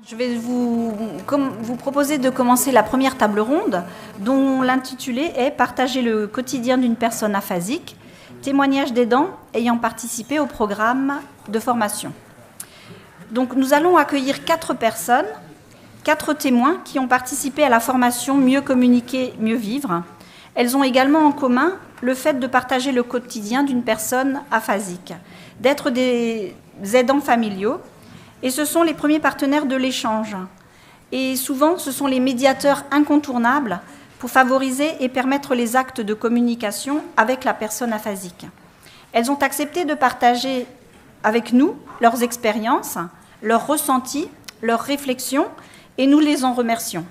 Je vais vous proposer de commencer la première table ronde, dont l'intitulé est « Partager le quotidien d'une personne aphasique, témoignage d'aidants ayant participé au programme de formation ». Donc nous allons accueillir 4 personnes, 4 témoins qui ont participé à la formation « Mieux communiquer, mieux vivre ». Elles ont également en commun le fait de partager le quotidien d'une personne aphasique, d'être des aidants familiaux. Et ce sont les premiers partenaires de l'échange. Et souvent, ce sont les médiateurs incontournables pour favoriser et permettre les actes de communication avec la personne aphasique. Elles ont accepté de partager avec nous leurs expériences, leurs ressentis, leurs réflexions, et nous les en remercions.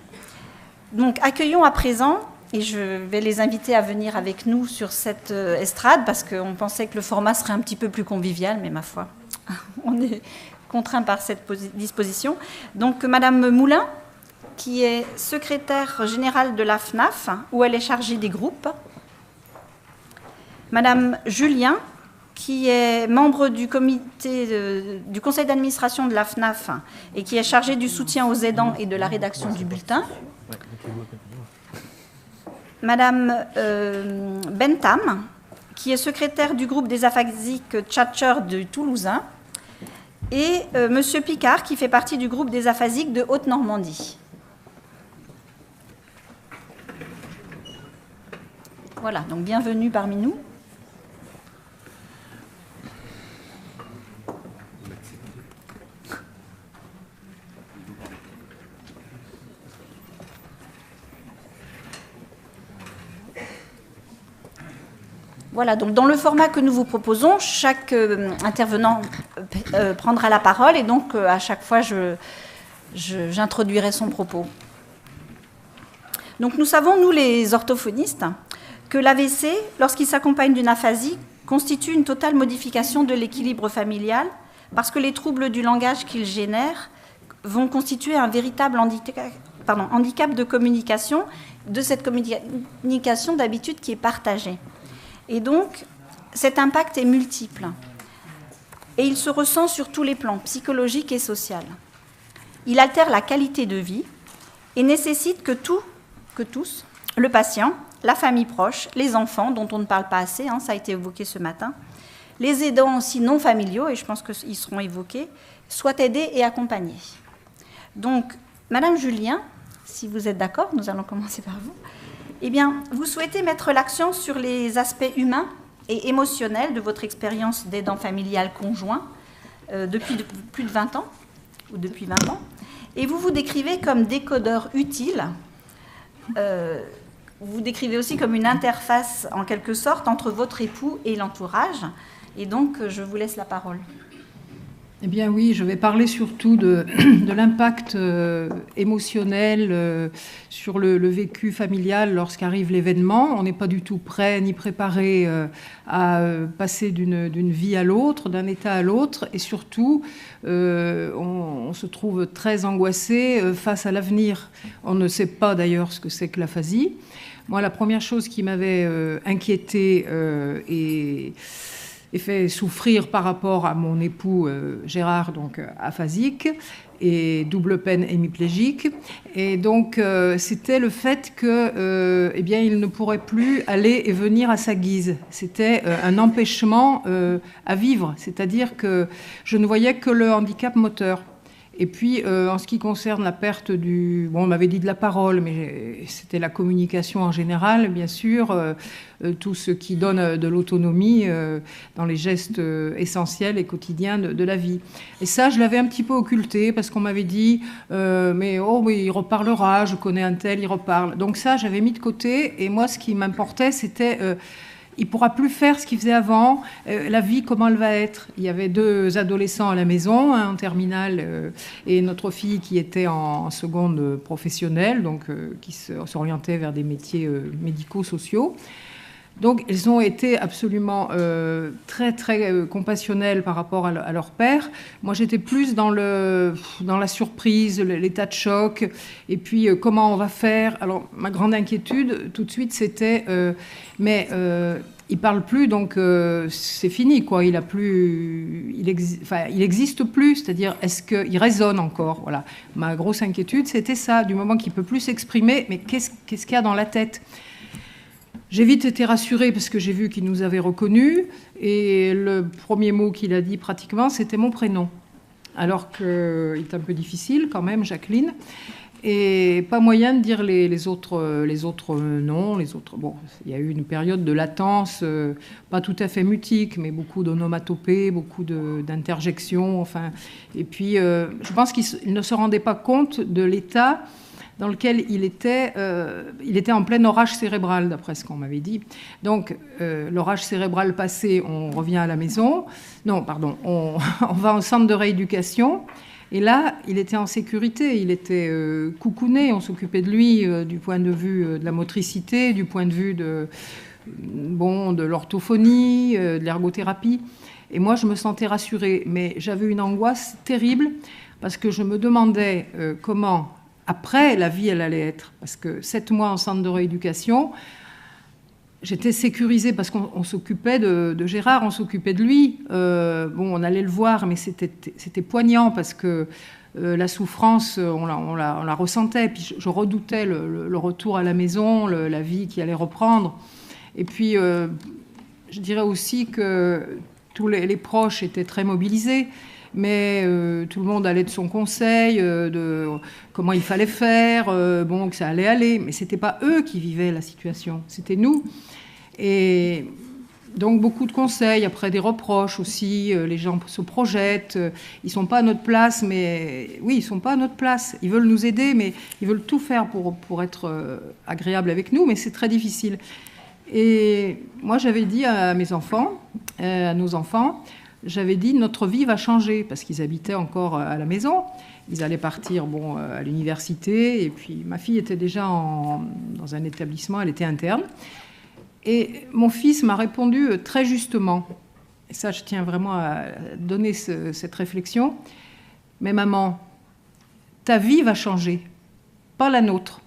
Donc, accueillons à présent, et je vais les inviter à venir avec nous sur cette estrade, parce qu'on pensait que le format serait un petit peu plus convivial, mais ma foi, on est contraint par cette disposition. Donc, Madame Moulin, qui est secrétaire générale de la FNAF, où elle est chargée des groupes. Madame Julien, qui est membre du comité du conseil d'administration de la FNAF et qui est chargée du soutien aux aidants et de la rédaction du bulletin. Madame Bentham, qui est secrétaire du groupe des aphasiques tchatcheurs de Toulousain. Et Monsieur Picard, qui fait partie du groupe des aphasiques de Haute-Normandie. Voilà, donc bienvenue parmi nous. Voilà, donc dans le format que nous vous proposons, chaque intervenant prendra la parole et donc à chaque fois j'introduirai son propos. Donc nous savons, nous les orthophonistes, que l'AVC, lorsqu'il s'accompagne d'une aphasie, constitue une totale modification de l'équilibre familial parce que les troubles du langage qu'il génère vont constituer un véritable handicap de communication, de cette communication d'habitude qui est partagée. Et donc, cet impact est multiple. Et il se ressent sur tous les plans, psychologiques et sociaux. Il altère la qualité de vie et nécessite que tous, le patient, la famille proche, les enfants, dont on ne parle pas assez, ça a été évoqué ce matin, les aidants aussi non familiaux, et je pense qu'ils seront évoqués, soient aidés et accompagnés. Donc, Madame Julien, si vous êtes d'accord, nous allons commencer par vous. Eh bien, vous souhaitez mettre l'accent sur les aspects humains et émotionnels de votre expérience d'aidant familial conjoint depuis plus de 20 ans, ou depuis 20 ans, et vous vous décrivez comme décodeur utile. Vous décrivez aussi comme une interface, en quelque sorte, entre votre époux et l'entourage. Et donc, je vous laisse la parole. Eh bien oui, je vais parler surtout de l'impact émotionnel sur le vécu familial lorsqu'arrive l'événement. On n'est pas du tout prêt ni préparé à passer d'une vie à l'autre, d'un état à l'autre. Et surtout, on se trouve très angoissé face à l'avenir. On ne sait pas d'ailleurs ce que c'est que l'aphasie. Moi, la première chose qui m'avait inquiétée et fait souffrir par rapport à mon époux Gérard, donc aphasique, et double peine hémiplégique. Et donc, c'était le fait que, il ne pourrait plus aller et venir à sa guise. C'était un empêchement à vivre, c'est-à-dire que je ne voyais que le handicap moteur. Et puis, en ce qui concerne la perte on m'avait dit de la parole, mais c'était la communication en général, bien sûr, tout ce qui donne de l'autonomie dans les gestes essentiels et quotidiens de la vie. Et ça, je l'avais un petit peu occulté, parce qu'on m'avait dit mais oui, il reparlera, je connais un tel, il reparle. Donc ça, j'avais mis de côté, et moi, ce qui m'importait, c'était... il ne pourra plus faire ce qu'il faisait avant. La vie, comment elle va être? Il y avait 2 adolescents à la maison, un en terminale, et notre fille qui était en seconde professionnelle, donc qui s'orientait vers des métiers médico-sociaux. Donc, elles ont été absolument très, très compassionnelles par rapport à leur père. Moi, j'étais plus dans la surprise, l'état de choc, et puis comment on va faire. Alors, ma grande inquiétude, tout de suite, c'était il parle plus, donc c'est fini, quoi. Il existe plus, c'est-à-dire, est-ce qu'il résonne encore? Voilà. Ma grosse inquiétude, c'était ça, du moment qu'il peut plus s'exprimer, mais qu'est-ce qu'il y a dans la tête? J'ai vite été rassurée parce que j'ai vu qu'il nous avait reconnus, et le premier mot qu'il a dit pratiquement, c'était mon prénom. Alors qu'il est un peu difficile quand même, Jacqueline. Et pas moyen de dire les autres noms, les autres. Bon, il y a eu une période de latence, pas tout à fait mutique, mais beaucoup d'onomatopées, beaucoup d'interjections. Enfin, et puis, je pense qu'il ne se rendait pas compte de l'état dans lequel il était en plein orage cérébral, d'après ce qu'on m'avait dit. Donc, l'orage cérébral passé, on revient à la maison. Non, pardon, on va au centre de rééducation. Et là, il était en sécurité, il était coucouné, on s'occupait de lui du point de vue de la motricité, du point de vue de l'orthophonie, de l'ergothérapie. Et moi, je me sentais rassurée, mais j'avais une angoisse terrible parce que je me demandais comment, après, la vie, elle allait être. Parce que 7 mois en centre de rééducation, j'étais sécurisée parce qu'on s'occupait de Gérard, on s'occupait de lui. On allait le voir, mais c'était poignant parce que la souffrance, on la ressentait. Puis je redoutais le retour à la maison, la vie qui allait reprendre. Et puis, je dirais aussi que tous les proches étaient très mobilisés. Mais tout le monde allait de son conseil, de comment il fallait faire, que ça allait aller. Mais ce n'était pas eux qui vivaient la situation, c'était nous. Et donc beaucoup de conseils, après des reproches aussi, les gens se projettent, ils ne sont pas à notre place, mais oui, ils ne sont pas à notre place. Ils veulent nous aider, mais ils veulent tout faire pour être agréables avec nous, mais c'est très difficile. Et moi, j'avais dit à mes enfants, à nos enfants, j'avais dit notre vie va changer, parce qu'ils habitaient encore à la maison. Ils allaient partir à l'université, et puis ma fille était déjà dans un établissement, elle était interne. Et mon fils m'a répondu très justement, et ça je tiens vraiment à donner cette réflexion, mais maman, ta vie va changer, pas la nôtre.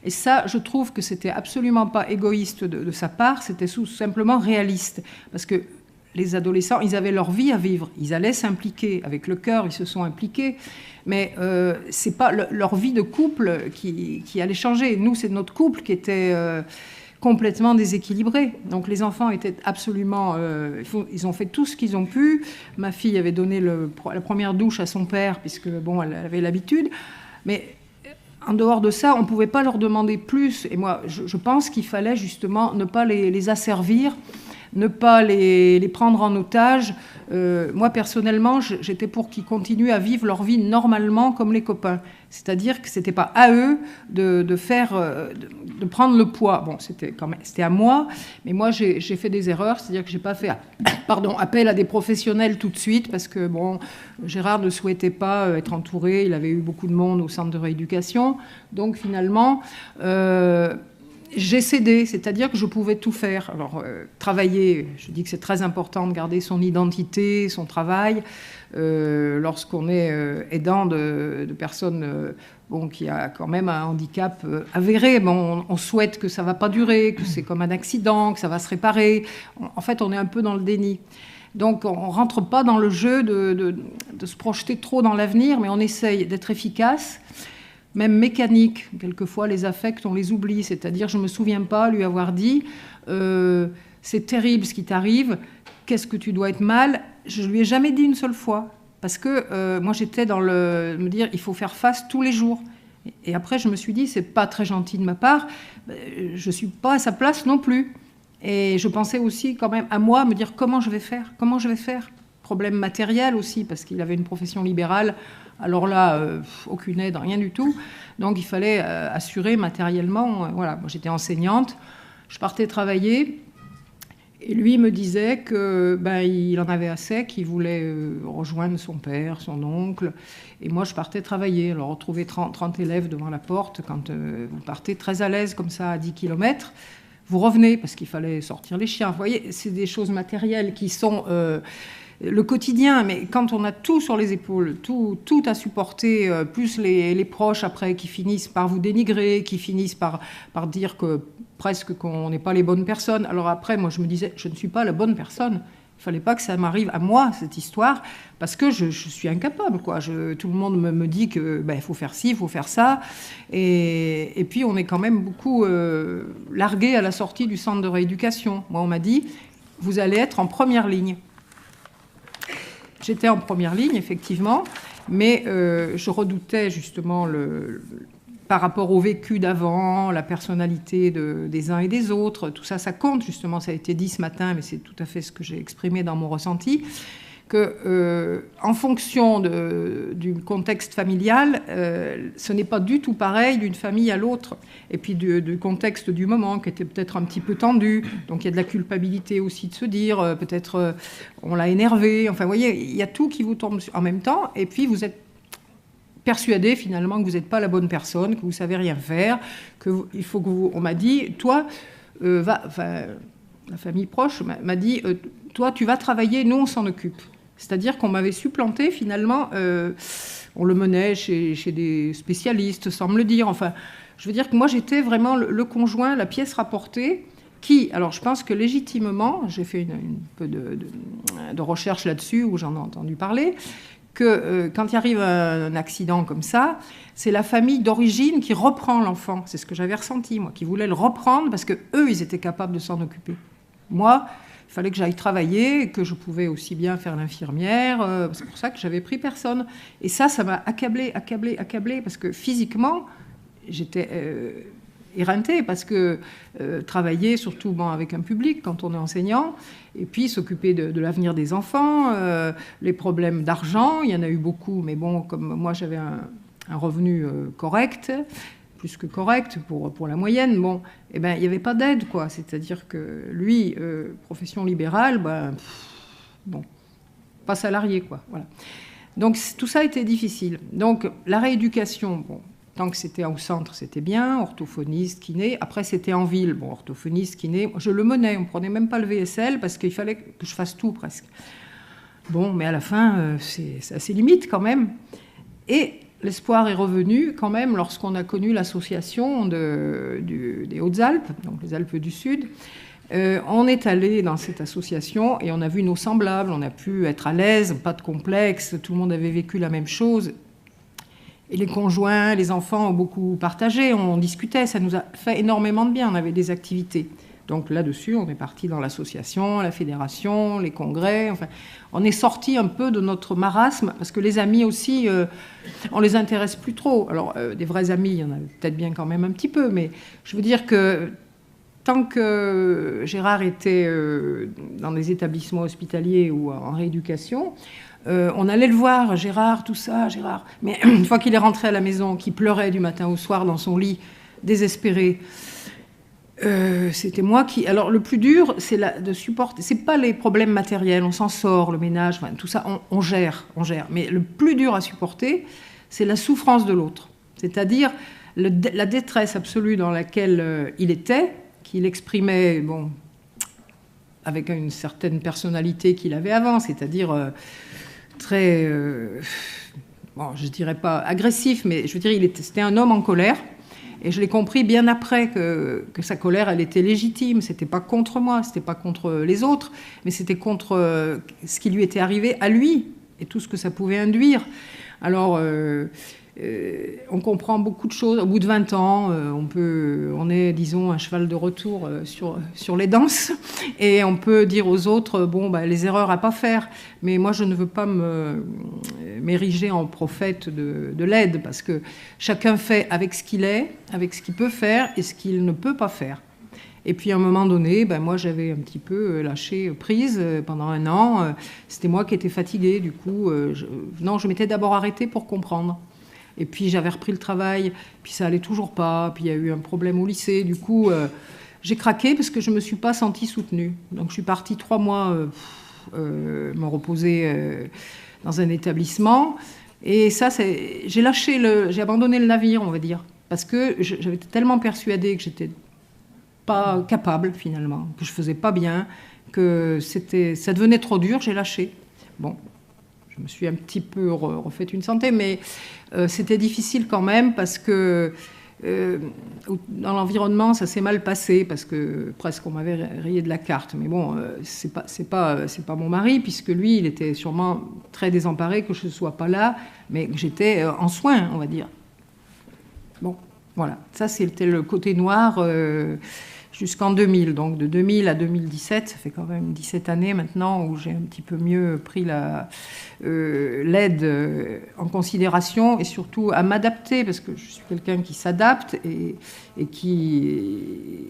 Et ça, je trouve que c'était absolument pas égoïste de sa part, c'était tout simplement réaliste, parce que les adolescents, ils avaient leur vie à vivre, ils allaient s'impliquer, avec le cœur, ils se sont impliqués, mais c'est pas leur vie de couple qui allait changer. Nous, c'est notre couple qui était complètement déséquilibré. Donc les enfants étaient absolument... ils ont fait tout ce qu'ils ont pu. Ma fille avait donné la première douche à son père, puisque elle avait l'habitude, mais... En dehors de ça, on ne pouvait pas leur demander plus. Et moi, je pense qu'il fallait justement ne pas les asservir, ne pas les prendre en otage. Moi, personnellement, j'étais pour qu'ils continuent à vivre leur vie normalement comme les copains. C'est-à-dire que ce n'était pas à eux de prendre le poids. Bon, c'était à moi, mais moi, j'ai fait des erreurs. C'est-à-dire que je n'ai pas fait appel à des professionnels tout de suite parce que, Gérard ne souhaitait pas être entouré. Il avait eu beaucoup de monde au centre de rééducation. Donc, finalement... j'ai cédé, c'est-à-dire que je pouvais tout faire. Alors, travailler, je dis que c'est très important de garder son identité, son travail. Lorsqu'on est aidant de personnes qui a quand même un handicap avéré, on souhaite que ça ne va pas durer, que c'est comme un accident, que ça va se réparer. En fait, on est un peu dans le déni. Donc, on ne rentre pas dans le jeu de se projeter trop dans l'avenir, mais on essaye d'être efficace. Même mécanique, quelquefois les affects, on les oublie. C'est-à-dire, je ne me souviens pas lui avoir dit c'est terrible ce qui t'arrive, qu'est-ce que tu dois être mal. Je ne lui ai jamais dit une seule fois. Parce que moi, j'étais dans me dire il faut faire face tous les jours. Et après, je me suis dit c'est pas très gentil de ma part, je ne suis pas à sa place non plus. Et je pensais aussi quand même à moi, me dire comment je vais faire. Problème matériel aussi, parce qu'il avait une profession libérale. Alors là, aucune aide, rien du tout. Donc il fallait assurer matériellement. Voilà, moi j'étais enseignante, je partais travailler. Et lui me disait qu'il en avait assez, qu'il voulait rejoindre son père, son oncle. Et moi je partais travailler. Alors retrouver 30 élèves devant la porte, quand vous partez très à l'aise comme ça à 10 km, vous revenez, parce qu'il fallait sortir les chiens. Vous voyez, c'est des choses matérielles qui sont le quotidien, mais quand on a tout sur les épaules, tout à supporter, plus les proches après qui finissent par vous dénigrer, qui finissent par dire que presque qu'on n'est pas les bonnes personnes. Alors après, moi je me disais, je ne suis pas la bonne personne. Il ne fallait pas que ça m'arrive à moi, cette histoire, parce que je suis incapable, quoi. Tout le monde me dit que faut faire ci, il faut faire ça. Et puis, on est quand même beaucoup largués à la sortie du centre de rééducation. Moi, on m'a dit, vous allez être en première ligne. J'étais en première ligne, effectivement, mais je redoutais justement par rapport au vécu d'avant, la personnalité des uns et des autres, tout ça, ça compte, justement, ça a été dit ce matin, mais c'est tout à fait ce que j'ai exprimé dans mon ressenti, que en fonction du contexte familial, ce n'est pas du tout pareil d'une famille à l'autre, et puis du contexte du moment, qui était peut-être un petit peu tendu, donc il y a de la culpabilité aussi de se dire, peut-être on l'a énervé, enfin, vous voyez, il y a tout qui vous tombe en même temps, et puis vous êtes persuadé finalement que vous n'êtes pas la bonne personne, que vous ne savez rien faire, il faut que vous... On m'a dit, toi, la famille proche m'a dit, toi, tu vas travailler, nous, on s'en occupe. C'est-à-dire qu'on m'avait supplanté, finalement, on le menait chez des spécialistes, sans me le dire. Enfin, je veux dire que moi, j'étais vraiment le conjoint, la pièce rapportée, qui, alors je pense que légitimement, j'ai fait un peu de recherche là-dessus, où j'en ai entendu parler, que quand il arrive un accident comme ça, c'est la famille d'origine qui reprend l'enfant. C'est ce que j'avais ressenti, moi, qui voulait le reprendre parce qu'eux, ils étaient capables de s'en occuper. Moi, il fallait que j'aille travailler, que je pouvais aussi bien faire l'infirmière. C'est pour ça que j'avais pris personne. Et ça m'a accablée, parce que physiquement, j'étais éreintée, parce que travailler, surtout avec un public, quand on est enseignant, et puis s'occuper de l'avenir des enfants, les problèmes d'argent, il y en a eu beaucoup, mais bon, comme moi j'avais un revenu correct, plus que correct pour la moyenne, bon, eh ben, il n'y avait pas d'aide, quoi. C'est-à-dire que lui, profession libérale, bon, pas salarié, quoi. Voilà. Donc tout ça était difficile. Donc la rééducation, bon, tant que c'était au centre, c'était bien, orthophoniste, kiné. Après, c'était en ville, bon, orthophoniste, kiné. Je le menais, on ne prenait même pas le VSL parce qu'il fallait que je fasse tout presque. Bon, mais à la fin, c'est assez limite quand même. Et l'espoir est revenu quand même lorsqu'on a connu l'association des Hautes-Alpes, donc les Alpes du Sud. On est allé dans cette association et on a vu nos semblables, on a pu être à l'aise, pas de complexe, tout le monde avait vécu la même chose. Et les conjoints, les enfants ont beaucoup partagé, on discutait, ça nous a fait énormément de bien, on avait des activités. Donc là-dessus, on est parti dans l'association, la fédération, les congrès, enfin, on est sorti un peu de notre marasme, parce que les amis aussi, on les intéresse plus trop. Alors, des vrais amis, il y en a peut-être bien quand même un petit peu, mais je veux dire que tant que Gérard était dans des établissements hospitaliers ou en rééducation, on allait le voir, Gérard, tout ça, Gérard. Mais une fois qu'il est rentré à la maison, qu'il pleurait du matin au soir dans son lit, désespéré, c'était moi qui... Alors, le plus dur, c'est de supporter. C'est pas les problèmes matériels, on s'en sort, le ménage, enfin, tout ça, on gère. Mais le plus dur à supporter, c'est la souffrance de l'autre. C'est-à-dire la détresse absolue dans laquelle il était, qu'il exprimait, bon, avec une certaine personnalité qu'il avait avant, c'est-à-dire très, bon, je dirais pas agressif, mais je veux dire, c'était un homme en colère. Et je l'ai compris bien après que sa colère, elle était légitime. C'était pas contre moi, c'était pas contre les autres, mais c'était contre ce qui lui était arrivé à lui et tout ce que ça pouvait induire. Alors, on comprend beaucoup de choses. Au bout de 20 ans, on est, disons, un cheval de retour sur les danses, et on peut dire aux autres, bon, les erreurs à pas faire. Mais moi, je ne veux pas m'ériger en prophète de l'aide, parce que chacun fait avec ce qu'il est, avec ce qu'il peut faire et ce qu'il ne peut pas faire. Et puis à un moment donné, moi j'avais un petit peu lâché prise pendant 1 an. C'était moi qui étais fatiguée, du coup. Je m'étais d'abord arrêtée pour comprendre. Et puis j'avais repris le travail, puis ça allait toujours pas, puis il y a eu un problème au lycée. Du coup, j'ai craqué parce que je me suis pas sentie soutenue. Donc je suis partie 3 mois me reposer dans un établissement. Et ça, j'ai abandonné le navire, on va dire, parce que j'avais tellement persuadée que j'étais pas capable finalement, que je faisais pas bien, que ça devenait trop dur, j'ai lâché. Bon, je me suis un petit peu refait une santé, mais c'était difficile quand même parce que dans l'environnement, ça s'est mal passé parce que presque on m'avait rayé de la carte. Mais bon, c'est pas mon mari, puisque lui, il était sûrement très désemparé que je ne sois pas là, mais que j'étais en soins, on va dire. Bon, voilà. Ça, c'était le côté noir jusqu'en 2000. Donc de 2000 à 2017, ça fait quand même 17 années maintenant où j'ai un petit peu mieux pris l'aide en considération et surtout à m'adapter, parce que je suis quelqu'un qui s'adapte et qui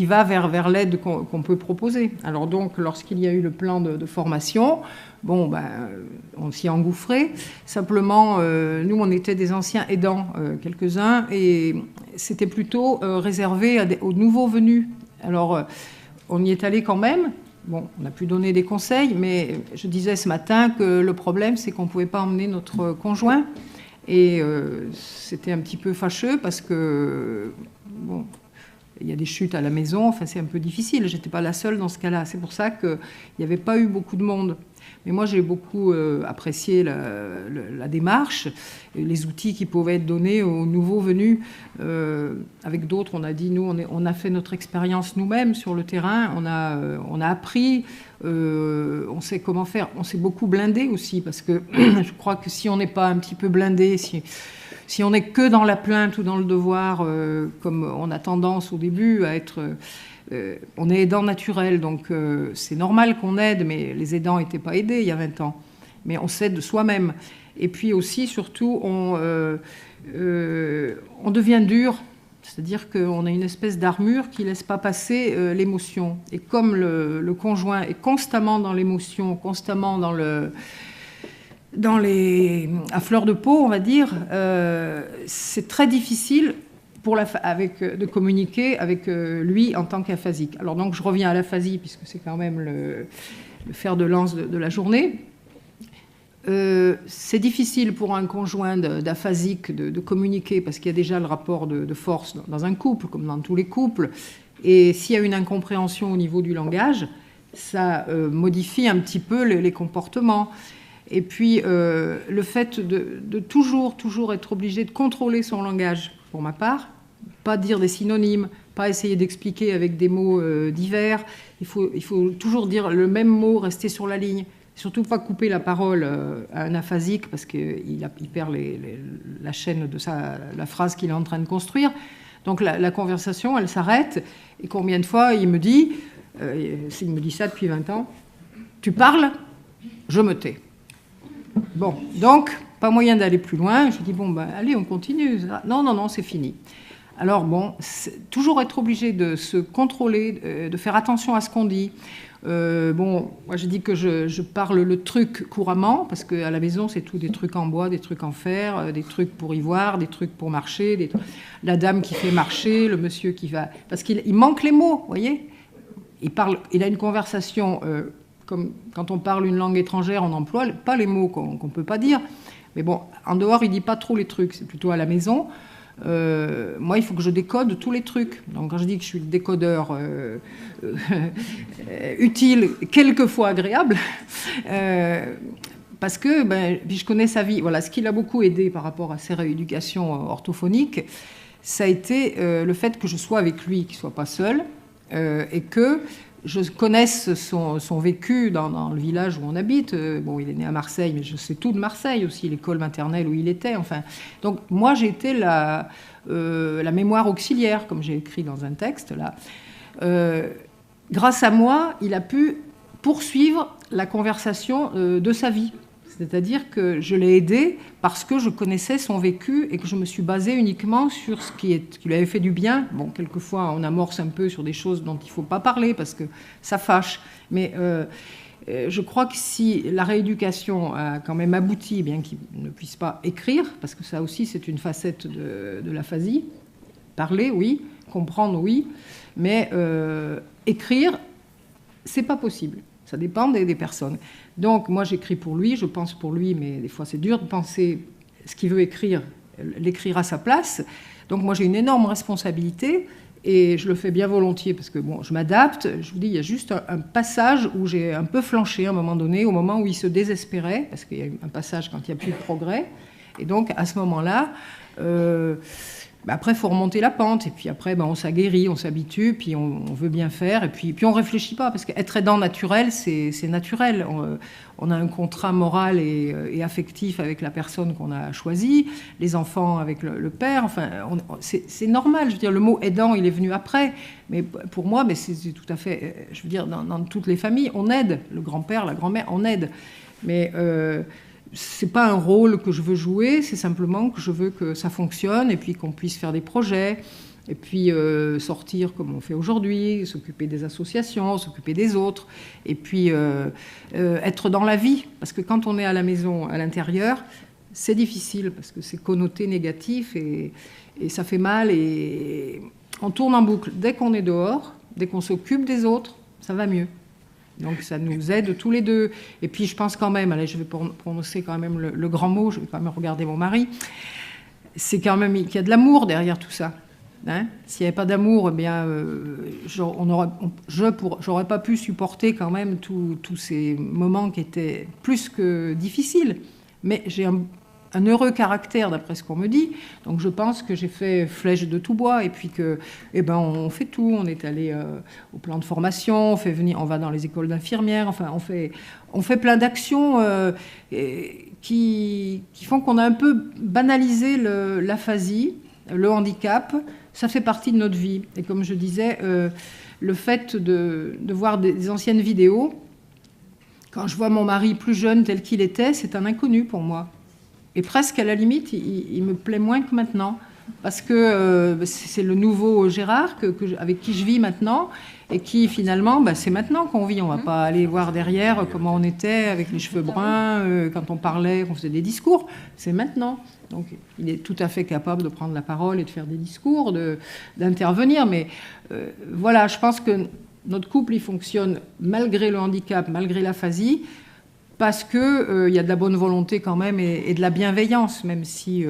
va vers l'aide qu'on peut proposer. Alors donc, lorsqu'il y a eu le plan de formation, bon, ben, on s'y est engouffré. Simplement, nous, on était des anciens aidants, quelques-uns, et c'était plutôt réservé aux nouveaux venus. Alors, on y est allé quand même. Bon, on a pu donner des conseils, mais je disais ce matin que le problème, c'est qu'on ne pouvait pas emmener notre conjoint. Et c'était un petit peu fâcheux parce que, bon, il y a des chutes à la maison, enfin c'est un peu difficile. Je n'étais pas la seule dans ce cas-là. C'est pour ça qu'il n'y avait pas eu beaucoup de monde. Mais moi, j'ai beaucoup apprécié la démarche, et les outils qui pouvaient être donnés aux nouveaux venus. Avec d'autres, on a dit, nous, on a fait notre expérience nous-mêmes sur le terrain. On a appris, on sait comment faire. On s'est beaucoup blindé aussi, parce que je crois que si on n'est pas un petit peu blindé, si on n'est que dans la plainte ou dans le devoir, comme on a tendance au début à être... on est aidant naturel, donc c'est normal qu'on aide, mais les aidants n'étaient pas aidés il y a 20 ans. Mais on s'aide soi-même. Et puis aussi, surtout, on devient dur, c'est-à-dire qu'on a une espèce d'armure qui ne laisse pas passer l'émotion. Et comme le conjoint est constamment dans l'émotion, constamment à fleur de peau, on va dire, c'est très difficile de communiquer avec lui en tant qu'aphasique. Alors donc je reviens à l'aphasie, puisque c'est quand même le fer de lance de la journée. C'est difficile pour un conjoint d'aphasique de communiquer, parce qu'il y a déjà le rapport de force dans un couple, comme dans tous les couples. Et s'il y a une incompréhension au niveau du langage, ça modifie un petit peu les comportements. Et puis, le fait de toujours être obligé de contrôler son langage, pour ma part, pas dire des synonymes, pas essayer d'expliquer avec des mots divers. Il faut toujours dire le même mot, rester sur la ligne. Surtout pas couper la parole à un aphasique, parce qu'il perd la chaîne de la phrase qu'il est en train de construire. Donc la conversation, elle s'arrête. Et combien de fois il me dit ça depuis 20 ans, tu parles, je me tais. Bon, donc, pas moyen d'aller plus loin. Je dis, bon, ben, allez, on continue. Non, c'est fini. Alors, bon, toujours être obligé de se contrôler, de faire attention à ce qu'on dit. Bon, moi, je dis que je parle le truc couramment, parce qu'à la maison, c'est tout des trucs en bois, des trucs en fer, des trucs pour y voir, des trucs pour marcher, la dame qui fait marcher, le monsieur qui va... Parce qu'il manque les mots, vous voyez. Il a une conversation... Comme quand on parle une langue étrangère, on n'emploie pas les mots qu'on ne peut pas dire. Mais bon, en dehors, il ne dit pas trop les trucs. C'est plutôt à la maison. Moi, il faut que je décode tous les trucs. Donc, quand je dis que je suis le décodeur utile, quelquefois agréable, parce que puis je connais sa vie. Voilà, ce qui l'a beaucoup aidé par rapport à ses rééducations orthophoniques, ça a été le fait que je sois avec lui, qu'il ne soit pas seul, et que je connaisse son vécu dans le village où on habite. Bon, il est né à Marseille, mais je sais tout de Marseille aussi, l'école maternelle où il était. Enfin, donc moi, j'ai été la mémoire auxiliaire, comme j'ai écrit dans un texte là. Grâce à moi, il a pu poursuivre la conversation de sa vie. C'est-à-dire que je l'ai aidé parce que je connaissais son vécu et que je me suis basée uniquement sur ce qui lui avait fait du bien. Bon, quelquefois, on amorce un peu sur des choses dont il ne faut pas parler parce que ça fâche. Mais je crois que si la rééducation a quand même abouti, bien qu'il ne puisse pas écrire, parce que ça aussi, c'est une facette de l'aphasie, parler, oui, comprendre, oui, mais écrire, c'est pas possible. Ça dépend des personnes. Donc, moi, j'écris pour lui, je pense pour lui, mais des fois, c'est dur de penser ce qu'il veut écrire, l'écrire à sa place. Donc, moi, j'ai une énorme responsabilité Et je le fais bien volontiers parce que bon, je m'adapte. Je vous dis, il y a juste un passage où j'ai un peu flanché à un moment donné, au moment où il se désespérait, parce qu'il y a un passage quand il n'y a plus de progrès. Et donc, à ce moment-là, après, il faut remonter la pente. Et puis après, on s'aguerrit, on s'habitue, puis on veut bien faire. Et puis on ne réfléchit pas, parce qu'être aidant naturel, c'est naturel. On a un contrat moral et affectif avec la personne qu'on a choisie, les enfants avec le père. Enfin, c'est normal. Je veux dire, le mot aidant, il est venu après. Mais pour moi, c'est tout à fait... Je veux dire, dans toutes les familles, on aide. Le grand-père, la grand-mère, on aide. Mais... c'est pas un rôle que je veux jouer, c'est simplement que je veux que ça fonctionne et puis qu'on puisse faire des projets et puis sortir comme on fait aujourd'hui, s'occuper des associations, s'occuper des autres et puis être dans la vie. Parce que quand on est à la maison, à l'intérieur, c'est difficile parce que c'est connoté négatif et ça fait mal et on tourne en boucle. Dès qu'on est dehors, dès qu'on s'occupe des autres, ça va mieux. Donc ça nous aide tous les deux. Et puis je pense quand même, allez, je vais prononcer quand même le grand mot, je vais quand même regarder mon mari, c'est quand même qu'il y a de l'amour derrière tout ça. Hein, s'il n'y avait pas d'amour, eh bien, j'aurais pas pu supporter quand même tous ces moments qui étaient plus que difficiles. Mais j'ai un heureux caractère, d'après ce qu'on me dit. Donc je pense que j'ai fait flèche de tout bois et puis que, on fait tout. On est allé au plan de formation, on va dans les écoles d'infirmières. Enfin, on fait plein d'actions qui font qu'on a un peu banalisé l'aphasie, le handicap. Ça fait partie de notre vie. Et comme je disais, le fait de voir des anciennes vidéos, quand je vois mon mari plus jeune tel qu'il était, c'est un inconnu pour moi. Et presque, à la limite, il me plaît moins que maintenant. Parce que c'est le nouveau Gérard avec qui je vis maintenant. Et qui, finalement, c'est maintenant qu'on vit. On ne va pas aller voir derrière comment on était, avec les cheveux bruns, quand on parlait, qu'on faisait des discours. C'est maintenant. Donc, il est tout à fait capable de prendre la parole et de faire des discours, d'intervenir. Mais voilà, je pense que notre couple, il fonctionne malgré le handicap, malgré l'aphasie, parce qu'il y a de la bonne volonté quand même et de la bienveillance, même si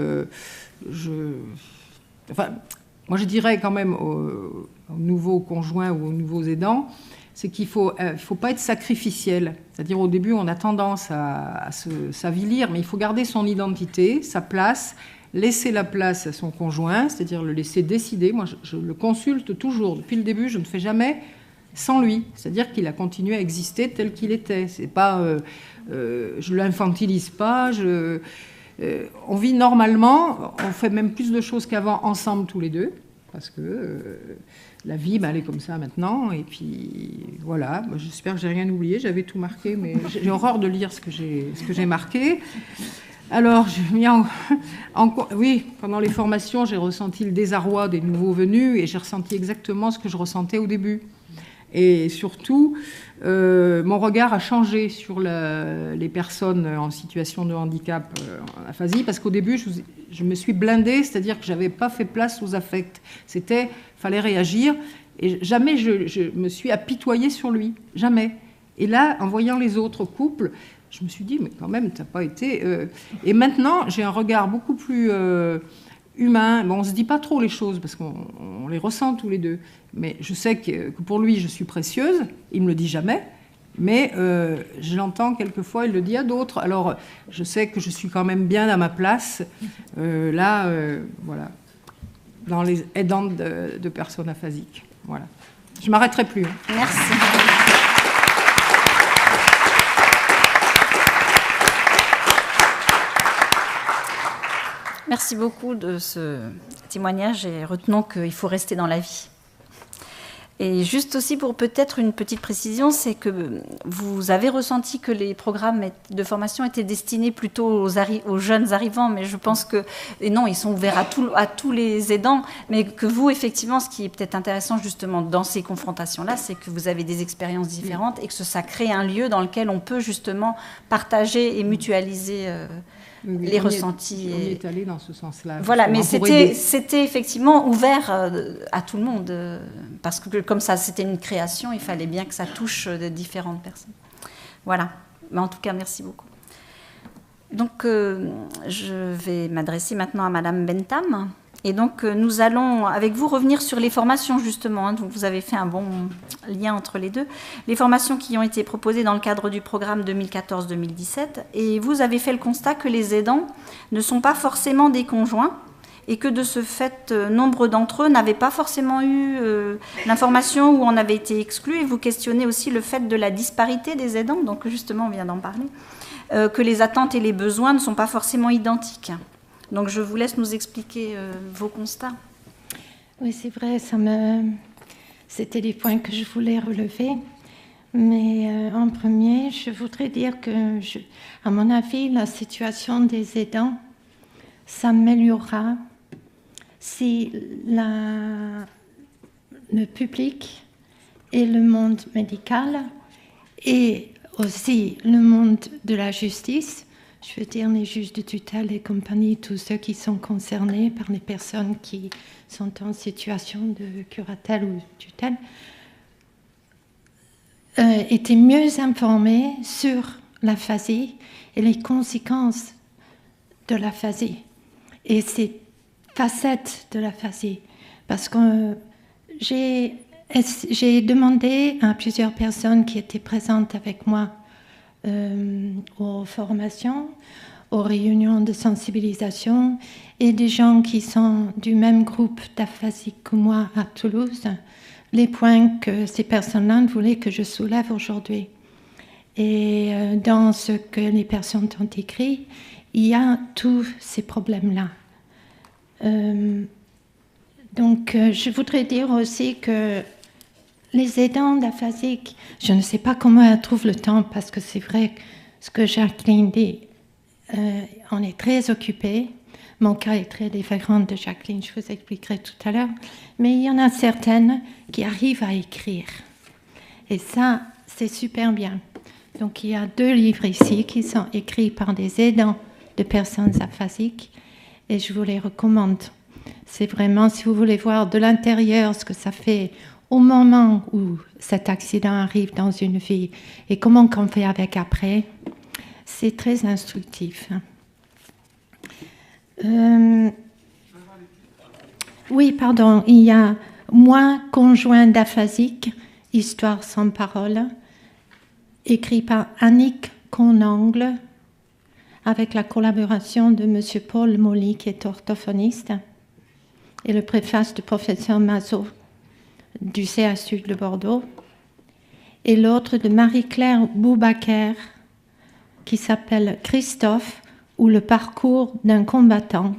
moi je dirais quand même aux nouveaux conjoints ou aux nouveaux aidants, c'est qu'il faut pas être sacrificiel. C'est-à-dire au début on a tendance à s'avilir, mais il faut garder son identité, sa place, laisser la place à son conjoint, c'est-à-dire le laisser décider. Moi je le consulte toujours, depuis le début je ne fais jamais sans lui, c'est-à-dire qu'il a continué à exister tel qu'il était. C'est pas, je l'infantilise pas. On vit normalement. On fait même plus de choses qu'avant ensemble tous les deux, parce que la vie, elle est comme ça maintenant. Et puis voilà. J'espère que j'ai rien oublié. J'avais tout marqué, mais j'ai horreur de lire ce que j'ai marqué. Alors, oui, pendant les formations, j'ai ressenti le désarroi des nouveaux venus et j'ai ressenti exactement ce que je ressentais au début. Et surtout, mon regard a changé sur les personnes en situation de handicap en aphasie, parce qu'au début, je me suis blindée, c'est-à-dire que je n'avais pas fait place aux affects. Fallait réagir, et jamais je me suis apitoyée sur lui, jamais. Et là, en voyant les autres couples, je me suis dit, mais quand même, tu n'as pas été... Et maintenant, j'ai un regard beaucoup plus... humain. On ne se dit pas trop les choses parce qu'on les ressent tous les deux. Mais je sais que pour lui, je suis précieuse. Il ne me le dit jamais. Mais je l'entends quelquefois, il le dit à d'autres. Alors, je sais que je suis quand même bien à ma place. Voilà. Dans les aidantes de personnes aphasiques. Voilà. Je ne m'arrêterai plus. Merci. Merci beaucoup de ce témoignage et retenons qu'il faut rester dans la vie. Et juste aussi pour peut-être une petite précision, c'est que vous avez ressenti que les programmes de formation étaient destinés plutôt aux jeunes arrivants, mais je pense que, et non, ils sont ouverts à tous les aidants, mais que vous, effectivement, ce qui est peut-être intéressant justement dans ces confrontations-là, c'est que vous avez des expériences différentes et que ça crée un lieu dans lequel on peut justement partager et mutualiser les ressentis. On est allé dans ce sens-là. Voilà, mais c'était effectivement ouvert à tout le monde, parce que comme ça, c'était une création, il fallait bien que ça touche de différentes personnes. Voilà, mais en tout cas, merci beaucoup. Donc, je vais m'adresser maintenant à Madame Bentham, Et donc, nous allons, avec vous, revenir sur les formations, justement. Hein. Donc, vous avez fait un bon lien entre les deux. Les formations qui ont été proposées dans le cadre du programme 2014-2017. Et vous avez fait le constat que les aidants ne sont pas forcément des conjoints et que, de ce fait, nombre d'entre eux n'avaient pas forcément eu l'information ou en avaient été exclus. Et vous questionnez aussi le fait de la disparité des aidants. Donc, justement, on vient d'en parler. Que les attentes et les besoins ne sont pas forcément identiques. Donc, je vous laisse nous expliquer vos constats. Oui, c'est vrai, c'était des points que je voulais relever. Mais en premier, je voudrais dire que, à mon avis, la situation des aidants s'améliorera si le public et le monde médical et aussi le monde de la justice, je veux dire les juges de tutelle et compagnie, tous ceux qui sont concernés par les personnes qui sont en situation de curatelle ou tutelle, étaient mieux informés sur l'aphasie et les conséquences de l'aphasie et ces facettes de l'aphasie. Parce que j'ai demandé à plusieurs personnes qui étaient présentes avec moi aux formations, aux réunions de sensibilisation et des gens qui sont du même groupe d'aphasiques que moi à Toulouse, les points que ces personnes-là voulaient que je soulève aujourd'hui. Et dans ce que les personnes ont écrit, il y a tous ces problèmes-là. Donc, je voudrais dire aussi que les aidants d'aphasiques, je ne sais pas comment elles trouvent le temps, parce que c'est vrai ce que Jacqueline dit, on est très occupés. Mon cas est très différent de Jacqueline, je vous expliquerai tout à l'heure. Mais il y en a certaines qui arrivent à écrire. Et ça, c'est super bien. Donc, il y a 2 livres ici qui sont écrits par des aidants de personnes aphasiques. Et je vous les recommande. C'est vraiment, si vous voulez voir de l'intérieur ce que ça fait au moment où cet accident arrive dans une vie et comment on fait avec après, c'est très instructif. Oui, pardon, il y a Moi, conjoint d'aphasique, histoire sans parole, écrit par Annick Conangle, avec la collaboration de M. Paul Molly, qui est orthophoniste, et le préface du professeur Mazot du CHU de Bordeaux, et l'autre de Marie-Claire Boubaker, qui s'appelle Christophe, ou le parcours d'un combattant,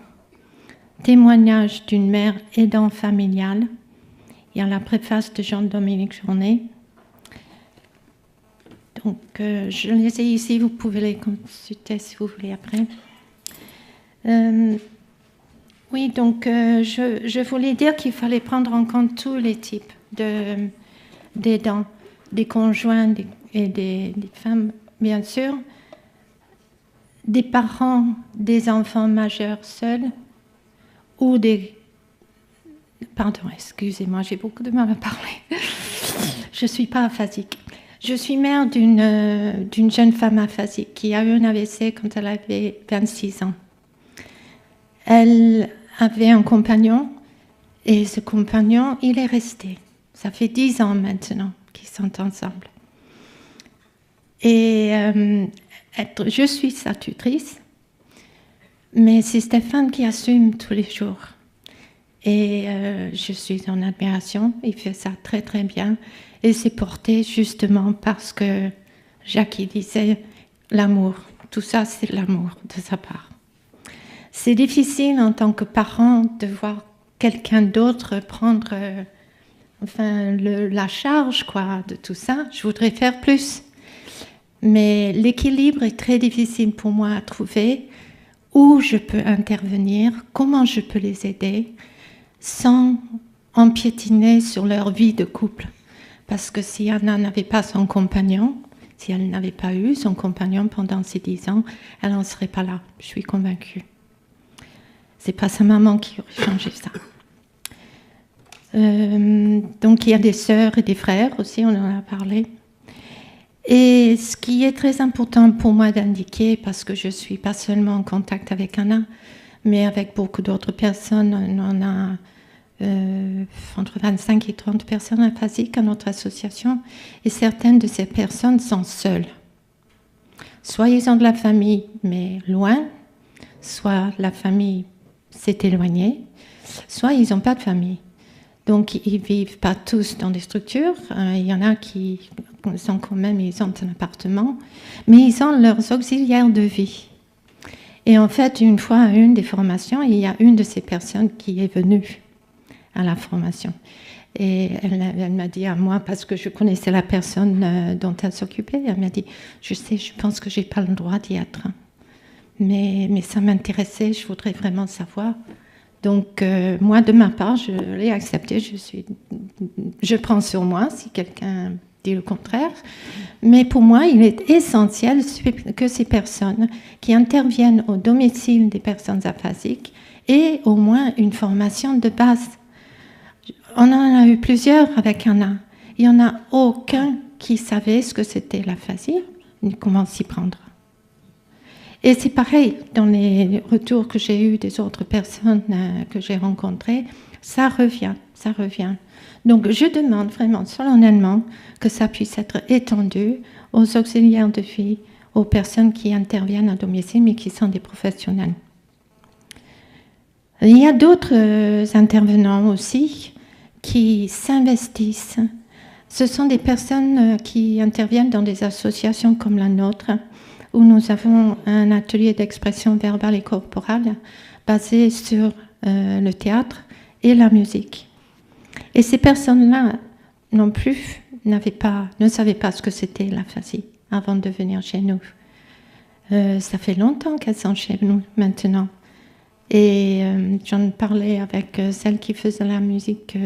témoignage d'une mère aidant familiale. Il y a la préface de Jean-Dominique Journet. Donc, je les ai ici, vous pouvez les consulter si vous voulez après. Oui, donc je voulais dire qu'il fallait prendre en compte tous les types d'aidants, des conjoints et des femmes, bien sûr, des parents des enfants majeurs seuls ou des... Pardon, excusez-moi, j'ai beaucoup de mal à parler. Je ne suis pas aphasique. Je suis mère d'une jeune femme aphasique qui a eu un AVC quand elle avait 26 ans. Elle avait un compagnon et ce compagnon, il est resté. Ça fait 10 ans maintenant qu'ils sont ensemble. Et je suis sa tutrice, mais c'est Stéphane qui assume tous les jours. Et je suis en admiration, il fait ça très très bien. Et c'est porté justement parce que Jackie disait l'amour. Tout ça, c'est l'amour de sa part. C'est difficile en tant que parent de voir quelqu'un d'autre prendre la charge de tout ça. Je voudrais faire plus. Mais l'équilibre est très difficile pour moi à trouver. Où je peux intervenir, comment je peux les aider sans empiétiner sur leur vie de couple. Parce que si Anna n'avait pas son compagnon, si elle n'avait pas eu son compagnon pendant ces 10 ans, elle n'en serait pas là, je suis convaincue. C'est pas sa maman qui aurait changé ça. Donc il y a des sœurs et des frères aussi, on en a parlé. Et ce qui est très important pour moi d'indiquer, parce que je ne suis pas seulement en contact avec Anna, mais avec beaucoup d'autres personnes. On a entre 25 et 30 personnes aphasiques à notre association, et certaines de ces personnes sont seules. Soit ils ont de la famille, mais loin, soit la famille s'est éloignée, soit ils n'ont pas de famille. Donc, ils ne vivent pas tous dans des structures. Il y en a qui sont quand même, ils ont un appartement, mais ils ont leurs auxiliaires de vie. Et en fait, une fois à une des formations, il y a une de ces personnes qui est venue à la formation. Et elle m'a dit à moi, parce que je connaissais la personne dont elle s'occupait, elle m'a dit, je sais, je pense que je n'ai pas le droit d'y être. Mais ça m'intéressait, je voudrais vraiment savoir. Donc, moi, de ma part, je l'ai accepté. Je prends sur moi si quelqu'un dit le contraire. Mais pour moi, il est essentiel que ces personnes qui interviennent au domicile des personnes aphasiques aient au moins une formation de base. On en a eu plusieurs avec Anna. Il n'y en a aucun qui savait ce que c'était l'aphasie, ni comment s'y prendre. Et c'est pareil, dans les retours que j'ai eus des autres personnes que j'ai rencontrées, ça revient. Donc je demande vraiment solennellement que ça puisse être étendu aux auxiliaires de vie, aux personnes qui interviennent à domicile, mais qui sont des professionnels. Il y a d'autres intervenants aussi qui s'investissent. Ce sont des personnes qui interviennent dans des associations comme la nôtre, où nous avons un atelier d'expression verbale et corporelle basé sur le théâtre et la musique. Et ces personnes-là non plus ne savaient pas ce que c'était l'aphasie avant de venir chez nous. Ça fait longtemps qu'elles sont chez nous maintenant. Et j'en parlais avec celle qui faisait la musique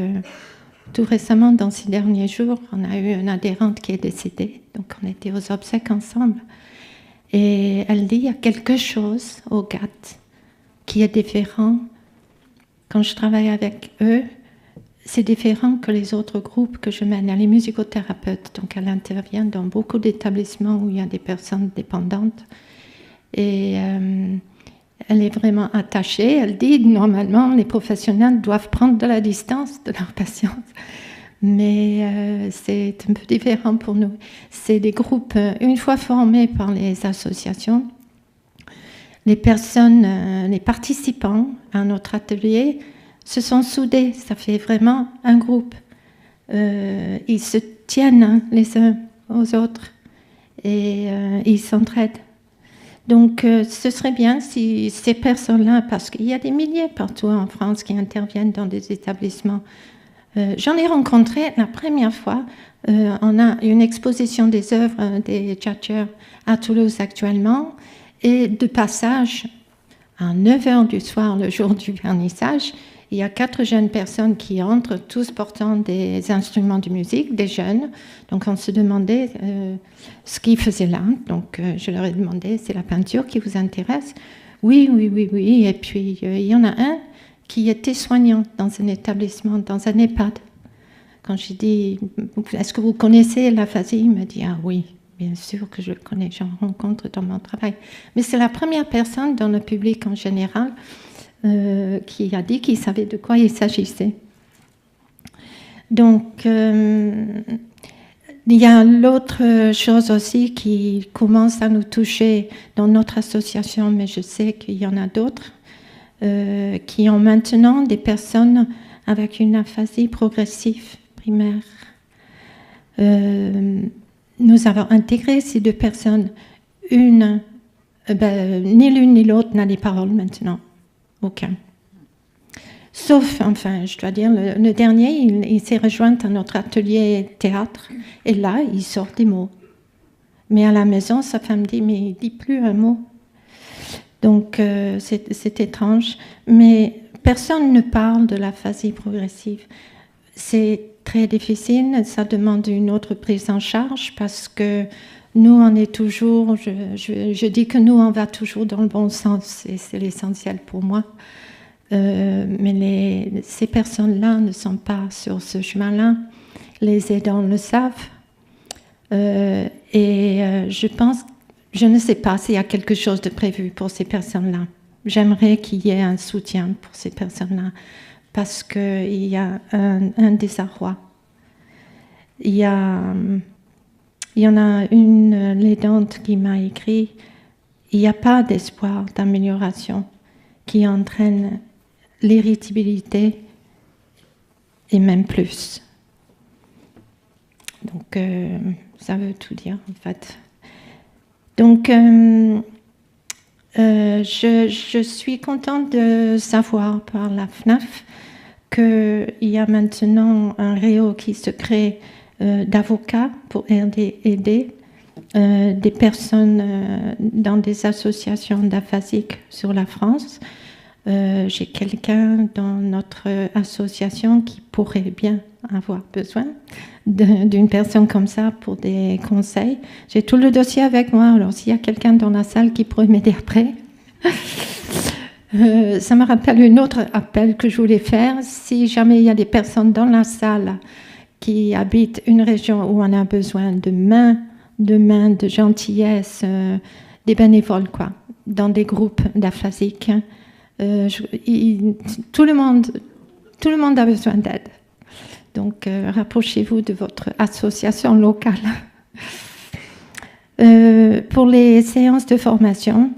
tout récemment, dans ces derniers jours. On a eu une adhérente qui est décédée, donc on était aux obsèques ensemble. Et elle dit, il y a quelque chose au GAT qui est différent. Quand je travaille avec eux, c'est différent que les autres groupes que je mène. Elle est musicothérapeute, donc elle intervient dans beaucoup d'établissements où il y a des personnes dépendantes. Et elle est vraiment attachée. Elle dit, normalement, les professionnels doivent prendre de la distance de leurs patients. Mais c'est un peu différent pour nous. C'est des groupes, une fois formés par les associations, les personnes, les participants à notre atelier se sont soudés. Ça fait vraiment un groupe. Ils se tiennent les uns aux autres et ils s'entraident. Donc, ce serait bien si ces personnes-là, parce qu'il y a des milliers partout en France qui interviennent dans des établissements. J'en ai rencontré la première fois. On a une exposition des œuvres des tchatcheurs à Toulouse actuellement. Et de passage, à 9h du soir, le jour du vernissage, il y a 4 jeunes personnes qui entrent, tous portant des instruments de musique, des jeunes. Donc on se demandait ce qu'ils faisaient là. Donc je leur ai demandé, c'est la peinture qui vous intéresse ? Oui. Et puis il y en a un qui était soignant dans un établissement, dans un EHPAD. Quand j'ai dit, est-ce que vous connaissez l'aphasie ? Il m'a dit, ah oui, bien sûr que je le connais, j'en rencontre dans mon travail. Mais c'est la première personne dans le public en général qui a dit qu'il savait de quoi il s'agissait. Donc, il y a l'autre chose aussi qui commence à nous toucher dans notre association, mais je sais qu'il y en a d'autres, qui ont maintenant des personnes avec une aphasie progressive primaire. Nous avons intégré ces 2 personnes. Ni l'une ni l'autre n'a les paroles maintenant. Aucun. Sauf, enfin, je dois dire, le dernier, il s'est rejoint à notre atelier théâtre, et là, il sort des mots. Mais à la maison, sa femme dit, mais il ne dit plus un mot. Donc, c'est étrange. Mais personne ne parle de l'aphasie progressive. C'est très difficile, ça demande une autre prise en charge, parce que nous, on est toujours, je dis que nous, on va toujours dans le bon sens, et c'est l'essentiel pour moi. Mais ces personnes-là ne sont pas sur ce chemin-là. Les aidants le savent. Je pense, je ne sais pas s'il y a quelque chose de prévu pour ces personnes-là. j'aimerais qu'il y ait un soutien pour ces personnes-là, parce qu'il y a un désarroi. Il y en a une l'aidante qui m'a écrit « Il n'y a pas d'espoir d'amélioration qui entraîne l'irritabilité et même plus. » Donc, ça veut tout dire, en fait. Donc, je suis contente de savoir par la FNAF qu'il y a maintenant un réseau qui se crée d'avocats pour aider des personnes dans des associations d'aphasiques sur la France. J'ai quelqu'un dans notre association qui pourrait bien avoir besoin d'une personne comme ça pour des conseils. J'ai tout le dossier avec moi, alors s'il y a quelqu'un dans la salle qui pourrait m'aider après. Ça me rappelle une autre appel que je voulais faire. Si jamais il y a des personnes dans la salle qui habitent une région où on a besoin de main, de gentillesse, des bénévoles, quoi, dans des groupes d'aphasiques, tout le monde a besoin d'aide. Donc, rapprochez-vous de votre association locale. Pour les séances de formation,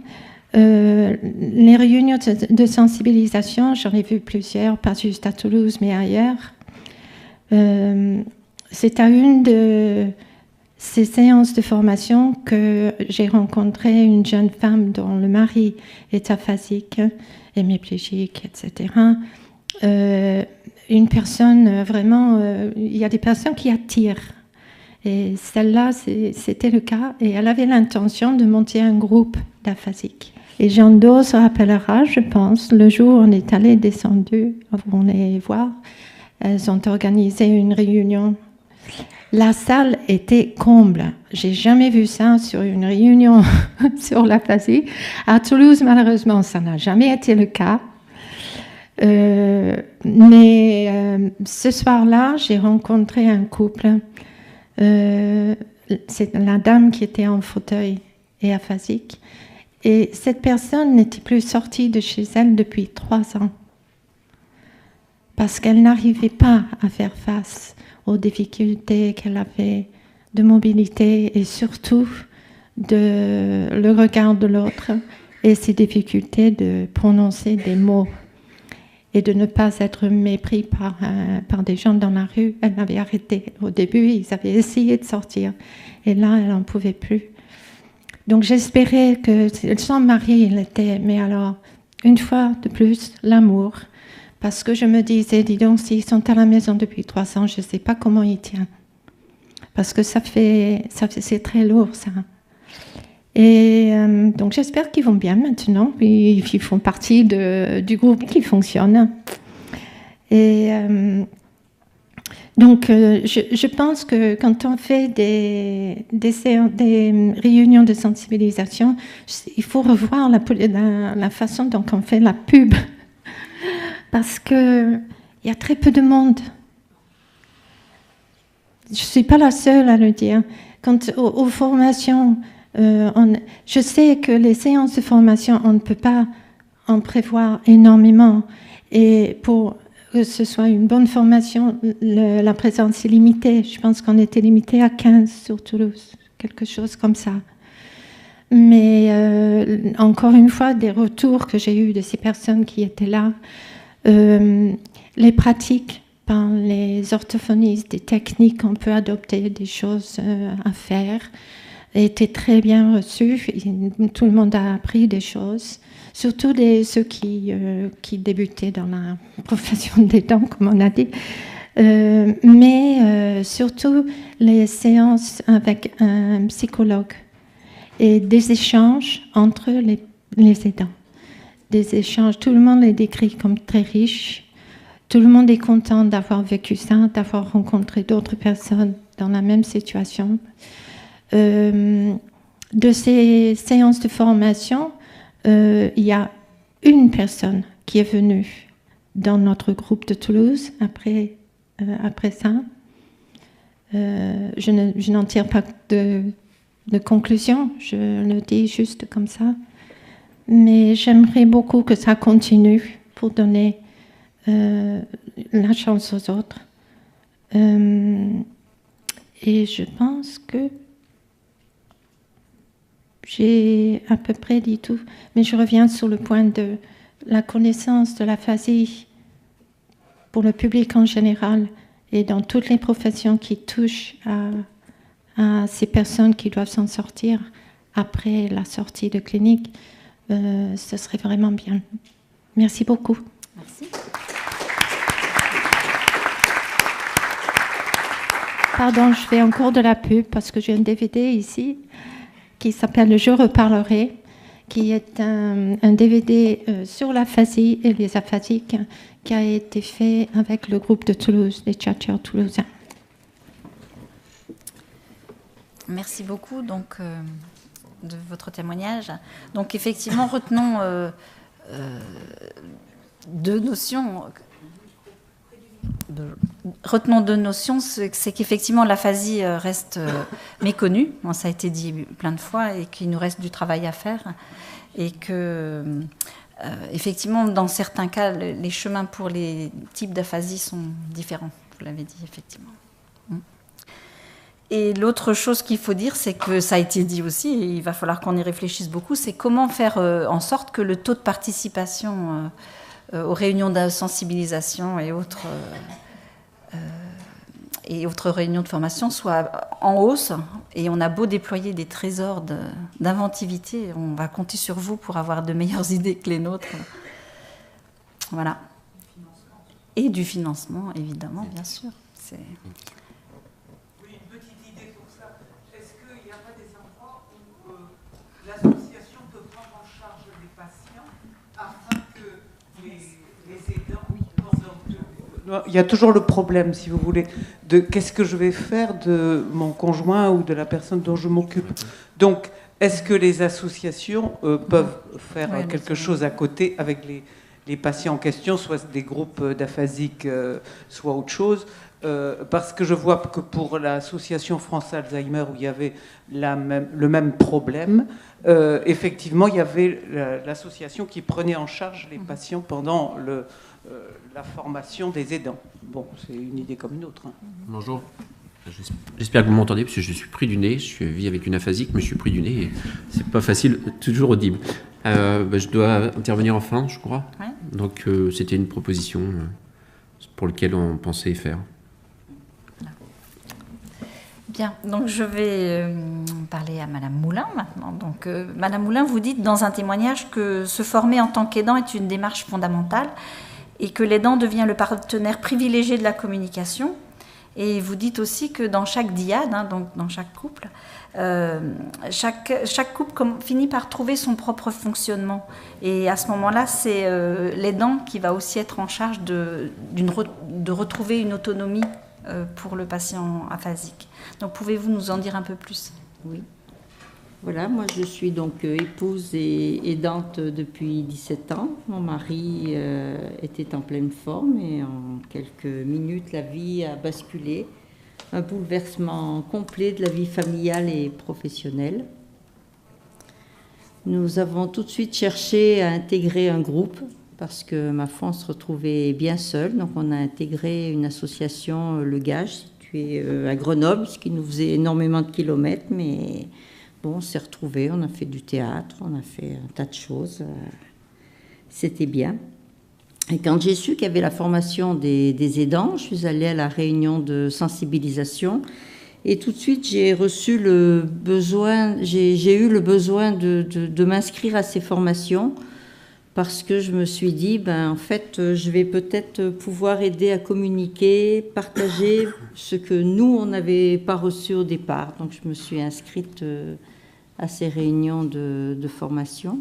les réunions de sensibilisation, j'en ai vu plusieurs, pas juste à Toulouse, mais ailleurs. C'est à une de ces séances de formation que j'ai rencontré une jeune femme dont le mari est aphasique, hémiplégique, etc. Une personne vraiment, il y a des personnes qui attirent. Et celle-là, c'était le cas. Et elle avait l'intention de monter un groupe d'aphasiques. Et Jean Do se rappellera, je pense, le jour où on est allé descendu, on les voir. Elles ont organisé une réunion. La salle était comble. J'ai jamais vu ça sur une réunion sur l'aphasie. À Toulouse, malheureusement, ça n'a jamais été le cas. Mais ce soir-là, j'ai rencontré un couple. C'est la dame qui était en fauteuil et aphasique. Et cette personne n'était plus sortie de chez elle depuis 3 ans. Parce qu'elle n'arrivait pas à faire face aux difficultés qu'elle avait de mobilité et surtout le regard de l'autre et ses difficultés de prononcer des mots et de ne pas être mépris par des gens dans la rue. Elle avait arrêté. Au début, ils avaient essayé de sortir et là, elle n'en pouvait plus. Donc j'espérais que son mari, il était, mais alors, une fois de plus, l'amour. Parce que je me disais, dis donc, s'ils sont à la maison depuis 3 ans, je ne sais pas comment ils tiennent. Parce que c'est très lourd, ça. Et donc j'espère qu'ils vont bien maintenant. Ils font partie du groupe qui fonctionne. Et donc je pense que quand on fait des réunions de sensibilisation, il faut revoir la façon dont on fait la pub. Parce qu'il y a très peu de monde. Je ne suis pas la seule à le dire. Quand aux formations, je sais que les séances de formation, on ne peut pas en prévoir énormément. Et pour que ce soit une bonne formation, la présence est limitée. Je pense qu'on était limité à 15 sur Toulouse, quelque chose comme ça. Mais encore une fois, des retours que j'ai eus de ces personnes qui étaient là, les pratiques par les orthophonistes, des techniques qu'on peut adopter, des choses à faire, étaient très bien reçues. Tout le monde a appris des choses, surtout ceux qui débutaient dans la profession des dents, comme on a dit. Mais surtout les séances avec un psychologue et des échanges entre les aidants. Des échanges, tout le monde les décrit comme très riches. Tout le monde est content d'avoir vécu ça, d'avoir rencontré d'autres personnes dans la même situation. De ces séances de formation, il y a une personne qui est venue dans notre groupe de Toulouse après ça. Je n'en tire pas de conclusion, je le dis juste comme ça. mais j'aimerais beaucoup que ça continue pour donner la chance aux autres. Et je pense que j'ai à peu près dit tout, mais je reviens sur le point de la connaissance de l'aphasie pour le public en général et dans toutes les professions qui touchent à ces personnes qui doivent s'en sortir après la sortie de clinique. Ce serait vraiment bien. Merci beaucoup. Merci. Pardon, je fais encore de la pub parce que j'ai un DVD ici qui s'appelle Je reparlerai, qui est un DVD sur l'aphasie et les aphasiques qui a été fait avec le groupe de Toulouse, les tchatcheurs toulousains. Merci beaucoup donc, de votre témoignage. Donc effectivement, retenons deux notions. Retenons deux notions, c'est qu'effectivement l'aphasie reste méconnue, bon, ça a été dit plein de fois, et qu'il nous reste du travail à faire, et que effectivement dans certains cas les chemins pour les types d'aphasie sont différents, vous l'avez dit effectivement. Et l'autre chose qu'il faut dire, c'est que ça a été dit aussi, et il va falloir qu'on y réfléchisse beaucoup, c'est comment faire en sorte que le taux de participation aux réunions de sensibilisation et autres réunions de formation soit en hausse. Et on a beau déployer des trésors d'inventivité, on va compter sur vous pour avoir de meilleures idées que les nôtres. Voilà. Et du financement, évidemment, bien sûr. Oui, une petite idée pour ça. Est-ce qu'il n'y a pas des endroits où l'association peut prendre en charge les patients afin que les aidants... Il y a toujours le problème, si vous voulez, de qu'est-ce que je vais faire de mon conjoint ou de la personne dont je m'occupe. Donc, est-ce que les associations peuvent faire quelque chose à côté avec les patients en question, soit des groupes d'aphasiques, soit autre chose, parce que je vois que pour l'association France Alzheimer, où il y avait le même problème, effectivement, il y avait l'association qui prenait en charge les patients pendant la formation des aidants. Bon, c'est une idée comme une autre. Hein. Bonjour. J'espère que vous m'entendez, parce que je suis pris du nez. Je vis avec une aphasique, mais je suis pris du nez et c'est pas facile, toujours audible. Je dois intervenir en fin, je crois. Ouais. Donc, c'était une proposition pour laquelle on pensait faire. Bien, donc je vais parler à Madame Moulin maintenant. Donc, Madame Moulin, vous dites dans un témoignage que se former en tant qu'aidant est une démarche fondamentale et que l'aidant devient le partenaire privilégié de la communication. Et vous dites aussi que dans chaque dyade, donc dans chaque couple, chaque couple finit par trouver son propre fonctionnement. Et à ce moment-là, c'est l'aidant qui va aussi être en charge de retrouver une autonomie pour le patient aphasique. Donc pouvez-vous nous en dire un peu plus ? Oui. Voilà, moi je suis donc épouse et aidante depuis 17 ans. Mon mari était en pleine forme et en quelques minutes la vie a basculé. Un bouleversement complet de la vie familiale et professionnelle. Nous avons tout de suite cherché à intégrer un groupe parce que ma foi on se retrouvait bien seule. Donc on a intégré une association, Le Gage, située à Grenoble, ce qui nous faisait énormément de kilomètres, mais... Bon, on s'est retrouvés, on a fait du théâtre, on a fait un tas de choses. C'était bien. Et quand j'ai su qu'il y avait la formation des aidants, je suis allée à la réunion de sensibilisation. Et tout de suite, j'ai eu le besoin de m'inscrire à ces formations parce que je me suis dit, en fait, je vais peut-être pouvoir aider à communiquer, partager ce que nous, on n'avait pas reçu au départ. Donc, je me suis inscrite à ces réunions de formation.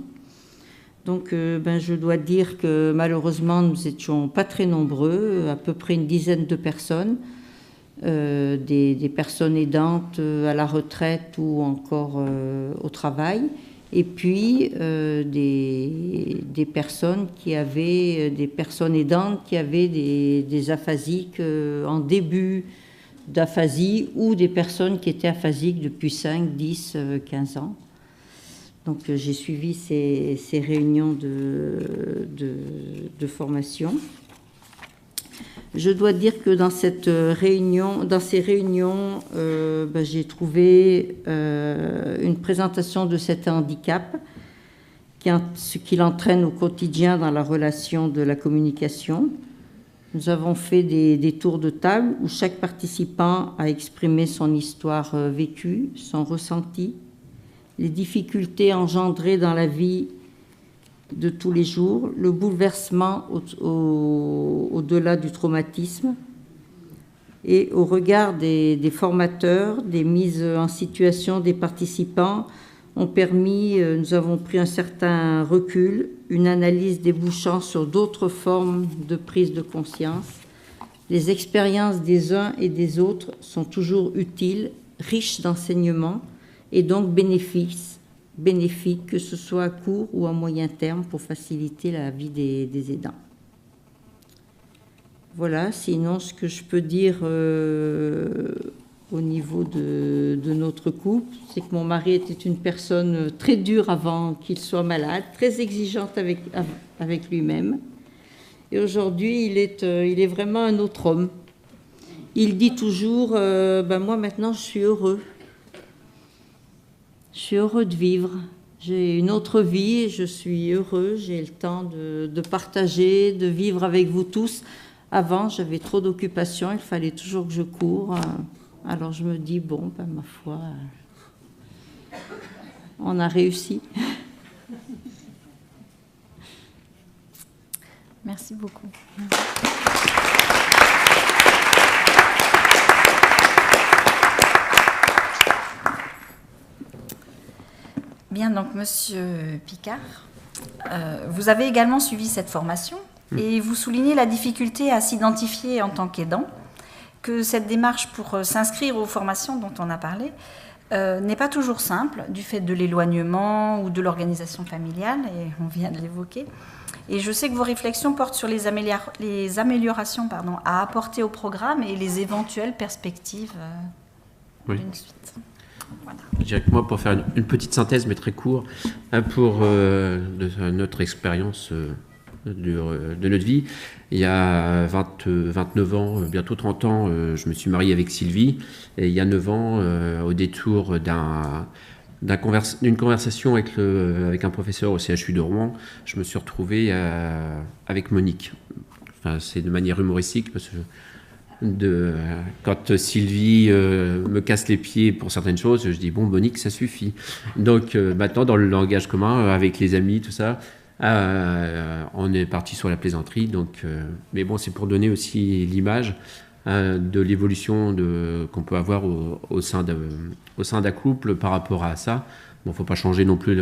Donc, je dois dire que malheureusement, nous n'étions pas très nombreux, à peu près une dizaine de personnes, des personnes aidantes à la retraite ou encore au travail. Et puis des personnes aidantes qui avaient des aphasiques en début d'aphasie ou des personnes qui étaient aphasiques depuis 5, 10, 15 ans. Donc j'ai suivi ces réunions de formation. Je dois dire que dans ces réunions, j'ai trouvé une présentation de cet handicap, ce qu'il entraîne au quotidien dans la relation de la communication. Nous avons fait des tours de table où chaque participant a exprimé son histoire vécue, son ressenti, les difficultés engendrées dans la vie de tous les jours, le bouleversement au-delà du traumatisme. Et au regard des formateurs, des mises en situation des participants, nous avons pris un certain recul, une analyse débouchant sur d'autres formes de prise de conscience. Les expériences des uns et des autres sont toujours utiles, riches d'enseignements et donc bénéfiques, que ce soit à court ou à moyen terme, pour faciliter la vie des aidants. Voilà, sinon ce que je peux dire au niveau de notre couple, c'est que mon mari était une personne très dure avant qu'il soit malade, très exigeante avec lui-même. Et aujourd'hui, il est vraiment un autre homme. Il dit toujours, moi maintenant je suis heureux. Je suis heureux de vivre. J'ai une autre vie et je suis heureux. J'ai le temps de partager, de vivre avec vous tous. Avant, j'avais trop d'occupations, il fallait toujours que je cours. Alors je me dis, ma foi, on a réussi. Merci beaucoup. Bien, donc Monsieur Picard, vous avez également suivi cette formation et vous soulignez la difficulté à s'identifier en tant qu'aidant, que cette démarche pour s'inscrire aux formations dont on a parlé n'est pas toujours simple, du fait de l'éloignement ou de l'organisation familiale, et on vient de l'évoquer. Et je sais que vos réflexions portent sur les améliorations à apporter au programme et les éventuelles perspectives d'une suite. Voilà. Je dirais que moi, pour faire une petite synthèse, mais très court, pour de notre expérience de notre vie, il y a 29 ans, bientôt 30 ans, je me suis marié avec Sylvie, et il y a 9 ans, au détour d'une conversation avec un professeur au CHU de Rouen, je me suis retrouvé avec Monique. Enfin, c'est de manière humoristique, parce que quand Sylvie me casse les pieds pour certaines choses, je dis Monique, ça suffit. Donc maintenant, dans le langage commun, avec les amis, tout ça, on est parti sur la plaisanterie. Donc, mais c'est pour donner aussi l'image de l'évolution qu'on peut avoir au sein d'un couple par rapport à ça. Bon, faut pas changer non plus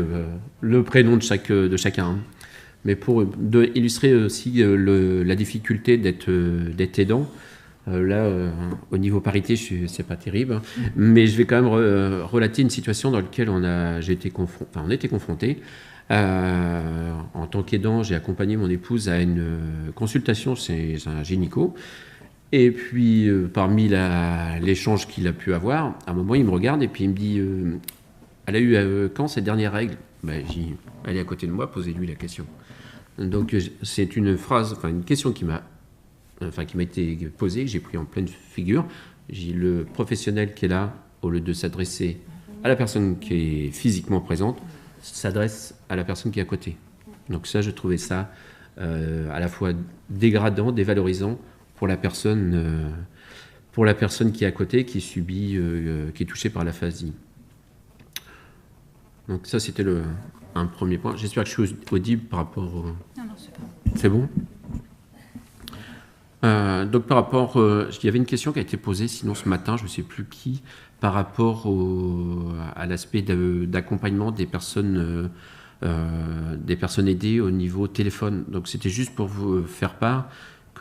le prénom de chacun. Hein. Mais pour illustrer aussi la difficulté d'être aidant. Au niveau parité, c'est pas terrible, mais je vais quand même relater une situation dans laquelle on était confrontés. En tant qu'aidant, j'ai accompagné mon épouse à une consultation chez un gynéco. Et puis, parmi l'échange qu'il a pu avoir, à un moment, il me regarde et puis il me dit elle a eu quand cette dernière règle? J'ai dit, elle est à côté de moi, posez-lui la question. Donc, c'est une question qui m'a été posée, que j'ai pris en pleine figure. J'ai le professionnel qui est là, au lieu de s'adresser à la personne qui est physiquement présente, s'adresse à la personne qui est à côté. Donc ça, je trouvais ça à la fois dégradant, dévalorisant pour la personne qui est à côté, qui est touchée par l'aphasie. Donc ça, c'était un premier point. J'espère que je suis audible par rapport au... Non, c'est pas... C'est bon ? Donc par rapport, il y avait une question qui a été posée, sinon ce matin, je ne sais plus qui, par rapport à l'aspect d'accompagnement des personnes aidées au niveau téléphone. Donc c'était juste pour vous faire part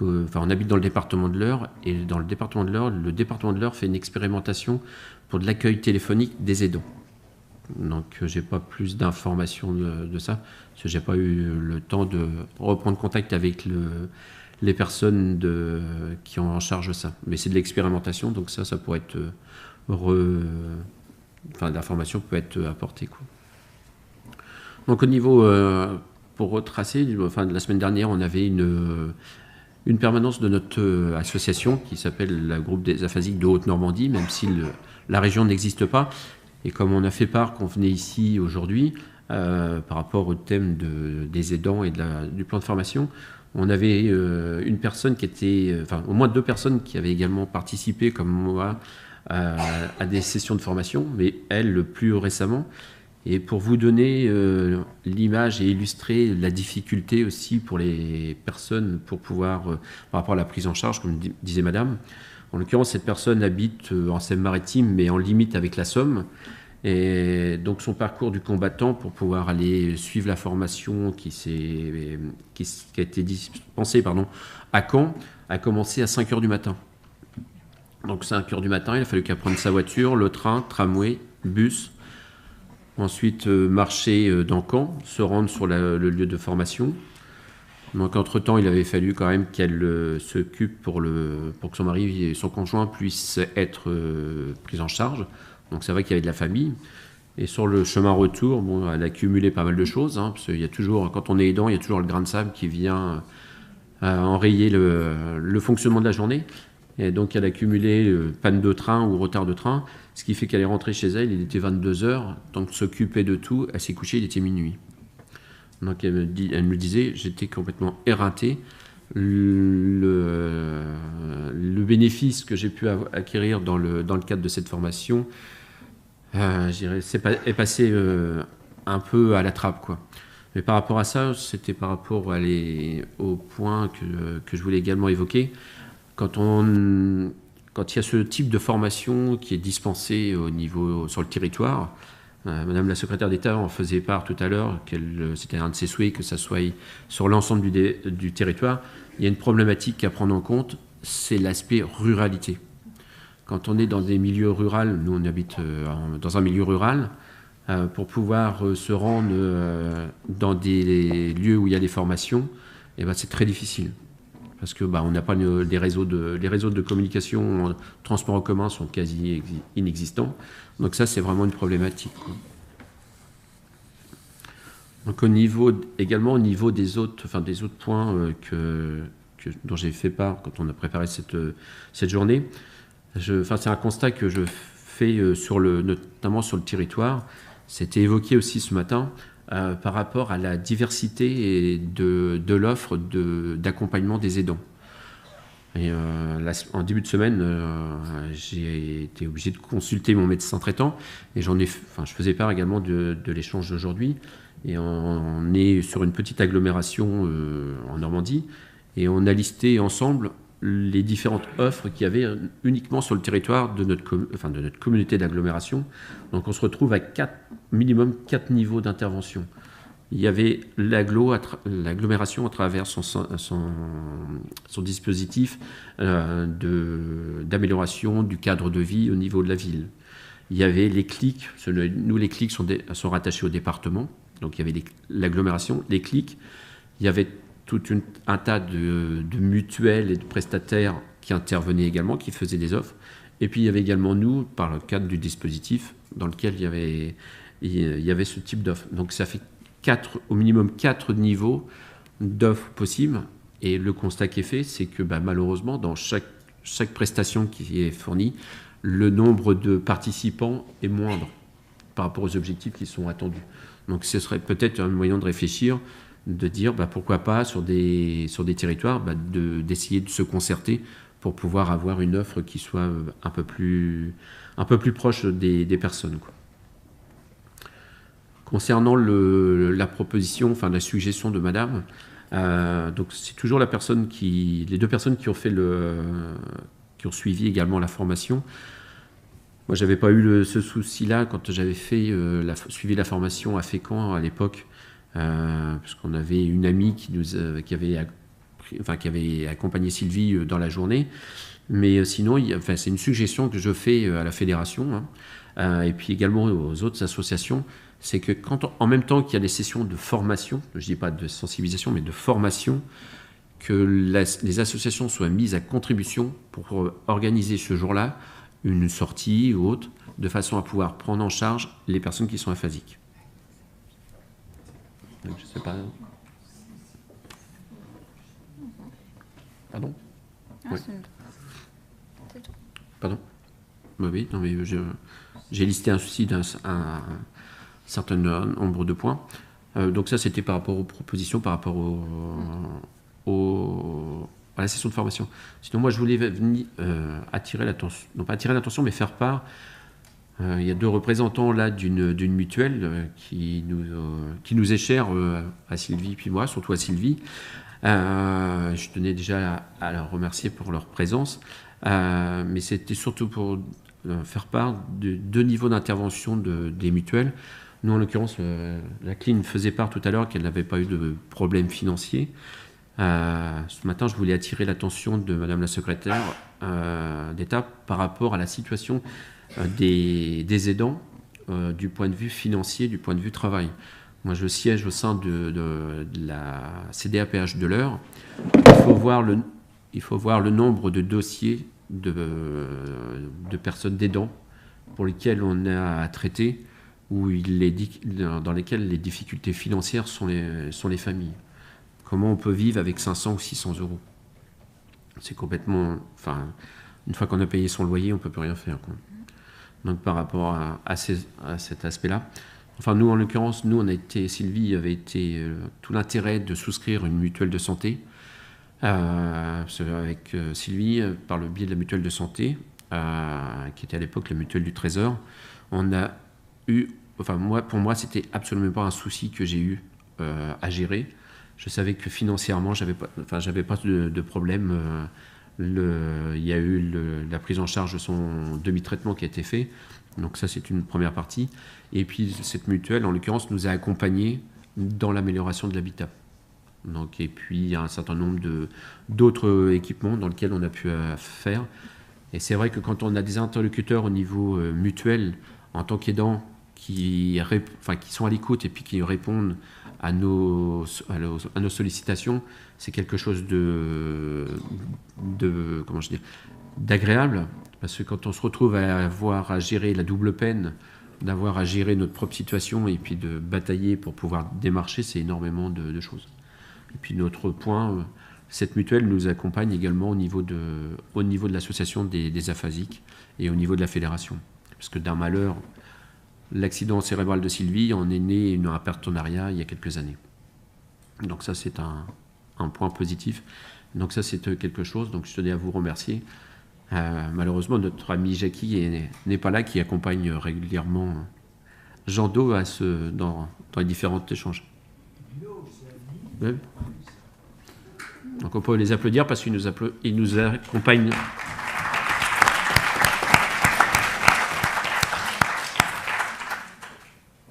on habite dans le département de l'Eure, et dans le département de l'Eure fait une expérimentation pour de l'accueil téléphonique des aidants. Donc j'ai pas plus d'informations de ça, parce que j'ai pas eu le temps de reprendre contact avec les personnes qui ont en charge ça. Mais c'est de l'expérimentation, donc ça pourrait être... l'information peut être apportée, quoi. Donc au niveau, pour retracer, enfin, la semaine dernière, on avait une permanence de notre association qui s'appelle le groupe des aphasiques de Haute-Normandie, même si la région n'existe pas. Et comme on a fait part qu'on venait ici aujourd'hui, par rapport au thème des aidants et du plan de formation, on avait une personne qui était, enfin au moins 2 personnes qui avaient également participé, comme moi, à des sessions de formation, mais elle plus récemment. Et pour vous donner l'image et illustrer la difficulté aussi pour les personnes pour pouvoir, par rapport à la prise en charge, comme disait madame, en l'occurrence cette personne habite en Seine-Maritime, mais en limite avec la Somme. Et donc son parcours du combattant pour pouvoir aller suivre la formation qui a été dispensée à Caen a commencé à 5h du matin. Donc 5h du matin, il a fallu qu'elle prenne sa voiture, le train, tramway, bus, ensuite marcher dans Caen, se rendre sur le lieu de formation. Donc entre-temps, il avait fallu quand même qu'elle s'occupe pour que son mari et son conjoint puissent être pris en charge. Donc c'est vrai qu'il y avait de la famille. Et sur le chemin retour, bon, elle a accumulé pas mal de choses, parce qu'il y a toujours, quand on est aidant, il y a toujours le grain de sable qui vient enrayer le fonctionnement de la journée. Et donc elle a accumulé panne de train ou retard de train, ce qui fait qu'elle est rentrée chez elle, il était 22h, donc s'occuper de tout, elle s'est couchée, il était minuit. Donc elle me disait, j'étais complètement éreinté. Le bénéfice que j'ai pu acquérir dans le cadre de cette formation, est passé un peu à la trappe, quoi. Mais par rapport à ça, c'était par rapport au point que je voulais également évoquer. Quand il y a ce type de formation qui est dispensée sur le territoire, Madame la secrétaire d'État en faisait part tout à l'heure, c'était un de ses souhaits que ça soit sur l'ensemble du territoire. Il y a une problématique à prendre en compte, c'est l'aspect ruralité. Quand on est dans des milieux ruraux, nous on habite dans un milieu rural, pour pouvoir se rendre dans des lieux où il y a des formations, c'est très difficile. Parce que on n'a pas les réseaux de communication en transport en commun sont quasi inexistants. Donc ça, c'est vraiment une problématique. Donc également au niveau des autres points dont j'ai fait part quand on a préparé cette journée, c'est un constat que je fais notamment sur le territoire. C'était évoqué aussi ce matin. Par rapport à la diversité de l'offre d'accompagnement des aidants. Et en début de semaine, j'ai été obligé de consulter mon médecin traitant et je faisais part également de l'échange d'aujourd'hui. Et on est sur une petite agglomération en Normandie et on a listé ensemble les différentes offres qu'il y avait uniquement sur le territoire de notre communauté d'agglomération. Donc on se retrouve à minimum 4 niveaux d'intervention. Il y avait l'agglomération à travers son dispositif d'amélioration du cadre de vie au niveau de la ville. Il y avait les CLIC. Nous, les CLIC sont rattachés au département. Donc il y avait l'agglomération, les CLIC. Il y avait tout un tas de mutuelles et de prestataires qui intervenaient également, qui faisaient des offres. Et puis il y avait également nous, par le cadre du dispositif, dans lequel il y avait ce type d'offre. Donc ça fait au minimum 4 niveaux d'offres possibles. Et le constat qui est fait, c'est que malheureusement, dans chaque prestation qui est fournie, le nombre de participants est moindre par rapport aux objectifs qui sont attendus. Donc ce serait peut-être un moyen de réfléchir, de dire pourquoi pas sur des territoires d'essayer de se concerter pour pouvoir avoir une offre qui soit un peu plus proche des personnes, quoi. Concernant la proposition, la suggestion de madame, donc c'est toujours les 2 personnes qui ont suivi également la formation. Moi, j'avais pas eu ce souci-là quand j'avais suivi la formation à Fécamp à l'époque, parce qu'on avait une amie qui avait accompagné Sylvie dans la journée. Mais sinon, c'est une suggestion que je fais à la fédération, et puis également aux autres associations, c'est que en même temps qu'il y a des sessions de formation, je ne dis pas de sensibilisation, mais de formation, que les associations soient mises à contribution pour organiser ce jour-là une sortie ou autre, de façon à pouvoir prendre en charge les personnes qui sont aphasiques. Donc, je sais pas. Pardon? Oui. C'est tout. Pardon? Oui, non, mais j'ai listé un souci d'un certain nombre de points. Donc ça, c'était par rapport aux propositions, par rapport à la session de formation. Sinon, moi, je voulais venir attirer l'attention, non pas attirer l'attention, mais faire part. Il y a 2 représentants là d'une mutuelle qui nous est chère à Sylvie puis moi, surtout à Sylvie. Je tenais déjà à leur remercier pour leur présence, mais c'était surtout pour faire part de 2 niveaux d'intervention des mutuelles. Nous, en l'occurrence, la CLIN faisait part tout à l'heure qu'elle n'avait pas eu de problème financier. Ce matin, je voulais attirer l'attention de Madame la secrétaire d'État par rapport à la situation des aidants du point de vue financier, du point de vue travail. Moi, je siège au sein de la CDAPH de l'Eure. Il faut voir le nombre de dossiers de personnes d'aidants pour lesquels on a à traiter, dans lesquels les difficultés financières sont les familles. Comment on peut vivre avec 500 ou 600 euros? C'est complètement... Enfin, une fois qu'on a payé son loyer, on ne peut plus rien faire, quoi. Donc par rapport à cet aspect-là, enfin nous en l'occurrence, Sylvie avait été tout l'intérêt de souscrire une mutuelle de santé, avec Sylvie, par le biais de la mutuelle de santé, qui était à l'époque la mutuelle du Trésor, on a eu, enfin pour moi c'était absolument pas un souci que j'ai eu à gérer. Je savais que financièrement j'avais pas de problème. Il y a eu la prise en charge de son demi-traitement qui a été fait, donc ça c'est une première partie. Et puis cette mutuelle, en l'occurrence, nous a accompagnés dans l'amélioration de l'habitat. Donc, et puis il y a un certain nombre d'autres équipements dans lesquels on a pu faire. Et c'est vrai que quand on a des interlocuteurs au niveau mutuel, en tant qu'aidants, qui sont à l'écoute et puis qui répondent à nos sollicitations, c'est quelque chose d'agréable, parce que quand on se retrouve à avoir à gérer la double peine, d'avoir à gérer notre propre situation et puis de batailler pour pouvoir démarcher, c'est énormément de choses. Et puis notre point, cette mutuelle nous accompagne également au niveau de l'association des aphasiques et au niveau de la fédération. Parce que d'un malheur, l'accident cérébral de Sylvie en est né un partenariat il y a quelques années. Donc ça, c'est un point positif. Donc ça, c'est quelque chose. Donc je tenais à vous remercier. Malheureusement, notre ami Jackie n'est pas là, qui accompagne régulièrement Jean Do dans les différents échanges. Ouais. Donc on peut les applaudir parce qu'ils nous accompagnent.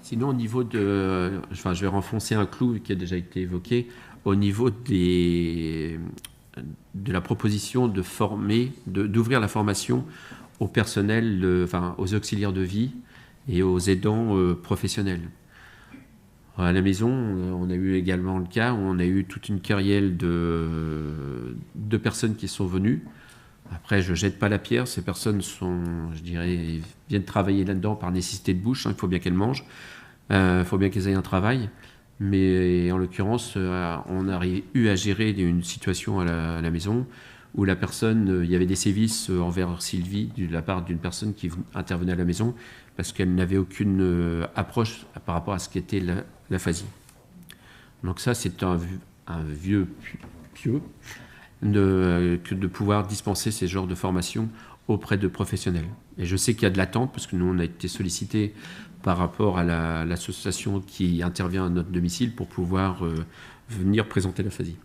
Sinon, au niveau je vais renfoncer un clou qui a déjà été évoqué, au niveau de la proposition de d'ouvrir la formation au personnel, aux auxiliaires de vie et aux aidants professionnels. À la maison, on a eu également le cas où on a eu toute une kyrielle de personnes qui sont venues. Après, je ne jette pas la pierre, ces personnes viennent travailler là-dedans par nécessité de bouche, il faut bien qu'elles mangent, il faut bien qu'elles aient un travail. Mais en l'occurrence, on a eu à gérer une situation à la maison où la personne, il y avait des sévices envers Sylvie de la part d'une personne qui intervenait à la maison parce qu'elle n'avait aucune approche par rapport à ce qu'était l'aphasie. Donc ça, c'est un vieux pieux que de pouvoir dispenser ces genres de formations auprès de professionnels. Et je sais qu'il y a de l'attente parce que nous, on a été sollicités par rapport à l'association qui intervient à notre domicile pour pouvoir venir présenter l'aphasie.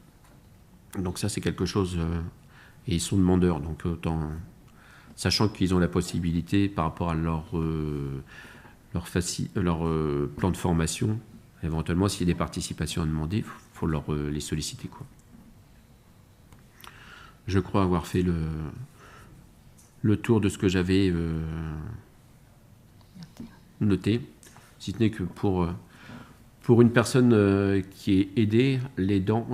Donc ça, c'est quelque chose... et ils sont demandeurs, donc autant... Sachant qu'ils ont la possibilité, par rapport à leur plan de formation, éventuellement, s'il y a des participations à demander, il faut les solliciter, quoi. Je crois avoir fait le tour de ce que j'avais noté, si ce n'est que pour une personne qui est aidée, l'aidant,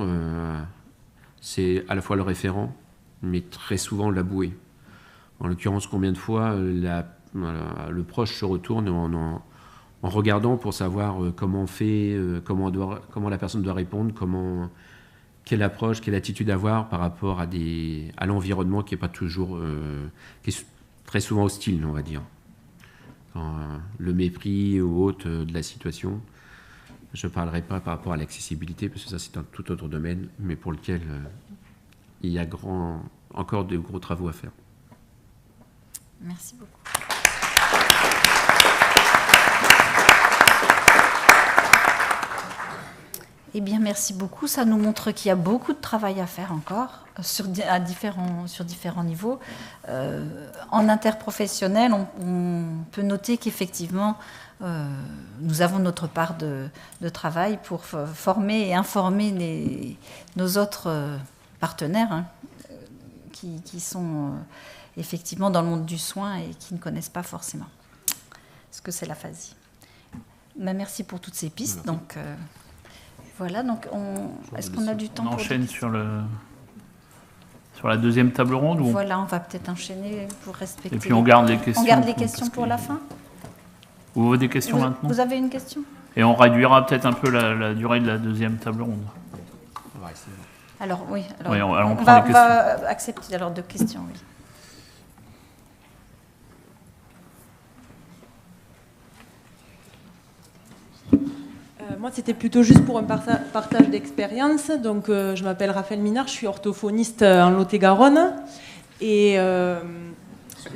c'est à la fois le référent, mais très souvent la bouée. En l'occurrence, combien de fois le proche se retourne en regardant pour savoir comment on fait, comment la personne doit répondre, quelle approche, quelle attitude avoir par rapport à l'environnement qui est pas toujours, qui est très souvent hostile, on va dire. Le mépris ou autre de la situation. Je ne parlerai pas par rapport à l'accessibilité, parce que ça c'est un tout autre domaine, mais pour lequel il y a encore de gros travaux à faire. Merci beaucoup. Eh bien, merci beaucoup. Ça nous montre qu'il y a beaucoup de travail à faire encore sur différents niveaux. En interprofessionnel, on peut noter qu'effectivement, nous avons notre part de travail pour former et informer nos autres partenaires qui sont effectivement dans le monde du soin et qui ne connaissent pas forcément ce que c'est l'aphasie. Merci pour toutes ces pistes. Donc, voilà, donc est-ce qu'on a du temps pour... On enchaîne sur la deuxième table ronde ou... Voilà, on va peut-être enchaîner pour respecter... Et puis on garde les questions. On garde les questions pour la fin. Vous avez des questions maintenant? Vous avez une question? Et on réduira peut-être un peu la durée de la deuxième table ronde. Alors, oui. Oui, on va accepter alors 2 questions, oui. Moi, c'était plutôt juste pour un partage d'expérience. Donc, je m'appelle Raphaël Minard, je suis orthophoniste en Lot-et-Garonne. Et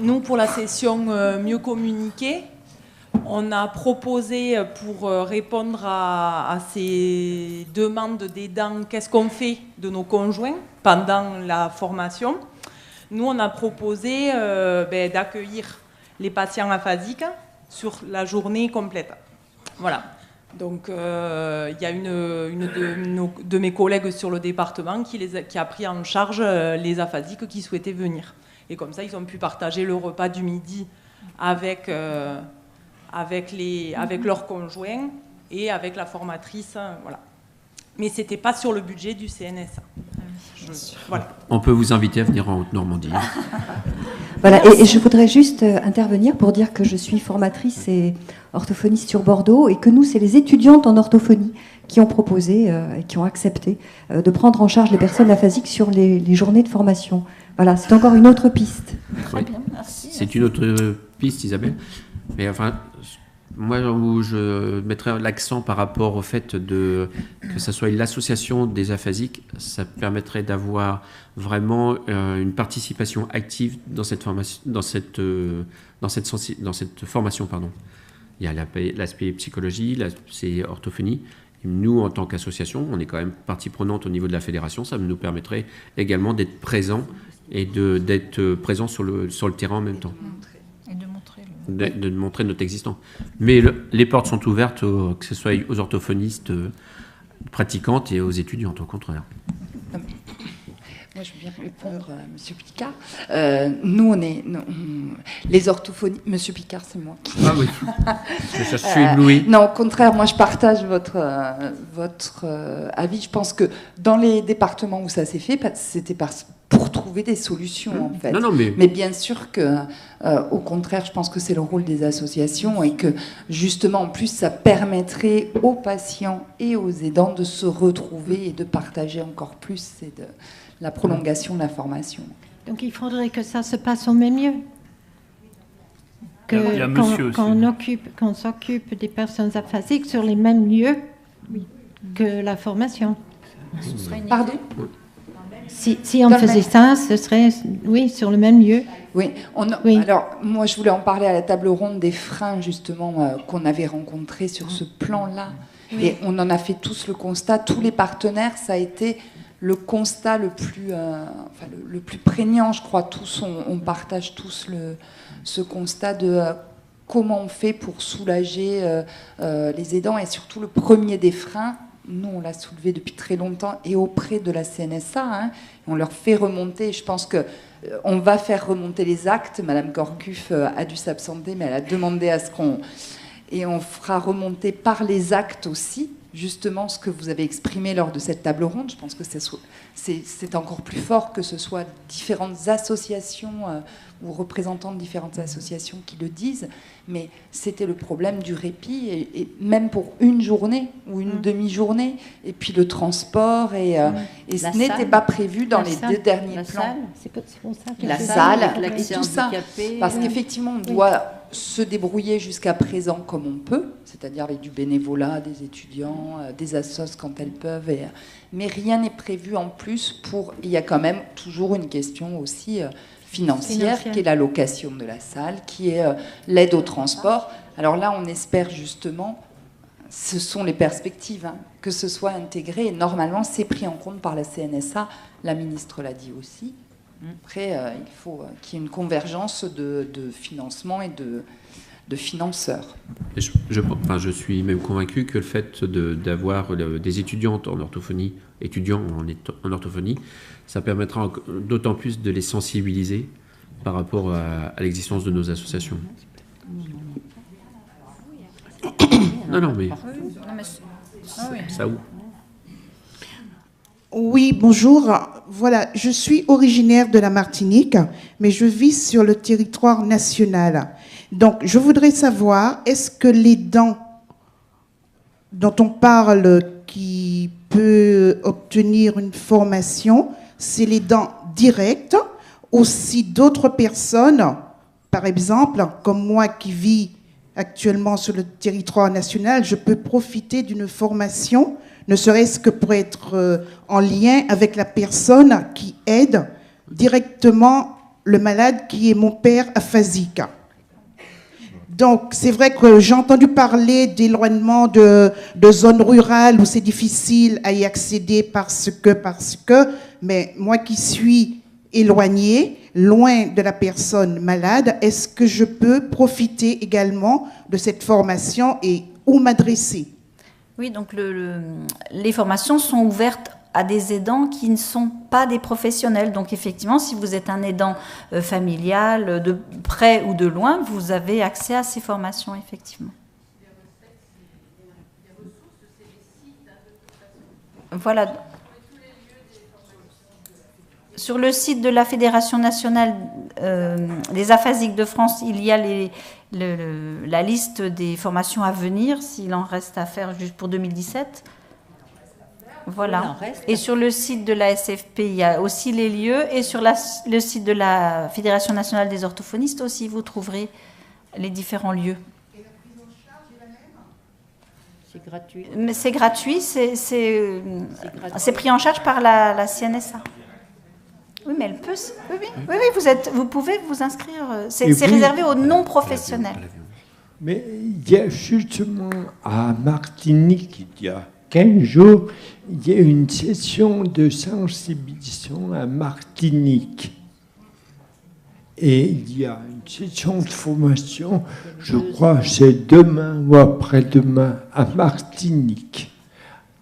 nous, pour la session Mieux communiquer, on a proposé, pour répondre à ces demandes d'aidants, qu'est-ce qu'on fait de nos conjoints pendant la formation. Nous, on a proposé d'accueillir les patients aphasiques sur la journée complète. Voilà. Donc, il y a une de mes collègues sur le département qui a pris en charge les aphasiques qui souhaitaient venir. Et comme ça, ils ont pu partager le repas du midi avec leurs conjoints et avec la formatrice. Voilà. Mais ce n'était pas sur le budget du CNSA. Voilà. On peut vous inviter à venir en Haute-Normandie. Voilà, et je voudrais juste intervenir pour dire que je suis formatrice et orthophoniste sur Bordeaux et que nous, c'est les étudiantes en orthophonie qui ont proposé et qui ont accepté de prendre en charge les personnes aphasiques sur les journées de formation. Voilà, c'est encore une autre piste. Très bien, merci. C'est une autre piste, Isabelle. Mais enfin, moi, où je mettrais l'accent par rapport au fait que ça soit l'association des aphasiques, ça permettrait d'avoir vraiment une participation active dans cette formation, dans cette formation, pardon. Il y a l'aspect psychologie, l'aspect orthophonie. Et nous, en tant qu'association, on est quand même partie prenante au niveau de la fédération. Ça nous permettrait également d'être présents et d'être présents sur le terrain en même temps. Et de montrer de montrer notre existence. Mais les portes sont ouvertes, que ce soit aux orthophonistes pratiquantes et aux étudiantes, au contraire. Moi, je veux bien répondre à M. Picard. Nous, les orthophonistes... M. Picard, c'est moi. Ah oui, je suis ébloui. Non, au contraire, moi, je partage votre avis. Je pense que dans les départements où ça s'est fait, c'était pour trouver des solutions, en fait. Non, mais bien sûr que, au contraire, je pense que c'est le rôle des associations et que, justement, en plus, ça permettrait aux patients et aux aidants de se retrouver et de partager encore plus. C'est la prolongation de la formation. Donc, il faudrait que ça se passe au même lieu. Il y a monsieur aussi. Qu'on s'occupe des personnes aphasiques sur les mêmes lieux que la formation. Pardon ? Si on faisait ça, ce serait, sur le même lieu. Oui. Alors, moi, je voulais en parler à la table ronde des freins, justement, qu'on avait rencontrés sur ce plan-là. Oui. Et on en a fait tous le constat. Tous les partenaires, ça a été le constat le plus prégnant, je crois. Tous, on partage tous ce constat de comment on fait pour soulager les aidants. Et surtout, le premier des freins, nous, on l'a soulevé depuis très longtemps et auprès de la CNSA. On leur fait remonter. Je pense qu'on va faire remonter les actes. Madame Gourcuff a dû s'absenter, mais elle a demandé à ce qu'on... Et on fera remonter par les actes aussi, justement ce que vous avez exprimé lors de cette table ronde. Je pense que c'est encore plus fort que ce soit différentes associations ou représentants de différentes associations qui le disent, mais c'était le problème du répit, et même pour une journée ou une demi-journée, et puis le transport, et ce n'était pas prévu dans les deux derniers plans. C'est pour ça que La salle, et tout ça, parce qu'effectivement, on doit se débrouiller jusqu'à présent comme on peut, c'est-à-dire avec du bénévolat, des étudiants, des assos quand elles peuvent, mais rien n'est prévu en plus pour... Il y a quand même toujours une question aussi financière, qui est la location de la salle, qui est l'aide au transport. Alors là, on espère justement, ce sont les perspectives, hein, que ce soit intégré, et normalement, c'est pris en compte par la CNSA, la ministre l'a dit aussi. Après, il faut qu'il y ait une convergence de financement et de financeurs. Et je suis même convaincu que le fait d'avoir des étudiantes en orthophonie, étudiants en orthophonie, ça permettra d'autant plus de les sensibiliser par rapport à l'existence de nos associations. Non, mais ça où? Oui, bonjour. Voilà, je suis originaire de la Martinique, mais je vis sur le territoire national. Donc, je voudrais savoir, est-ce que les dents dont on parle qui peut obtenir une formation, c'est les dents directes, ou si d'autres personnes, par exemple, comme moi qui vis actuellement sur le territoire national, je peux profiter d'une formation, ne serait-ce que pour être en lien avec la personne qui aide directement le malade qui est mon père aphasique. Donc, c'est vrai que j'ai entendu parler d'éloignement de zones rurales où c'est difficile à y accéder parce que, mais moi qui suis éloignée, loin de la personne malade, est-ce que je peux profiter également de cette formation et où m'adresser? Oui, donc les formations sont ouvertes à des aidants qui ne sont pas des professionnels. Donc effectivement, si vous êtes un aidant familial, de près ou de loin, vous avez accès à ces formations, effectivement. Voilà. Sur le site de la Fédération nationale des aphasiques de France, il y a la liste des formations à venir, s'il en reste à faire juste pour 2017. Voilà. Et sur le site de la SFP, il y a aussi les lieux. Et sur le site de la Fédération nationale des orthophonistes aussi, vous trouverez les différents lieux. Et la prise en charge est la même ? C'est gratuit. Mais c'est gratuit, c'est pris en charge par la CNSA. Oui, mais elle peut... Oui, vous pouvez vous inscrire. C'est réservé aux non-professionnels. Mais il y a justement à Martinique, il y a 15 jours, il y a une session de sensibilisation à Martinique. Et il y a une session de formation, je crois, c'est demain ou après-demain, à Martinique,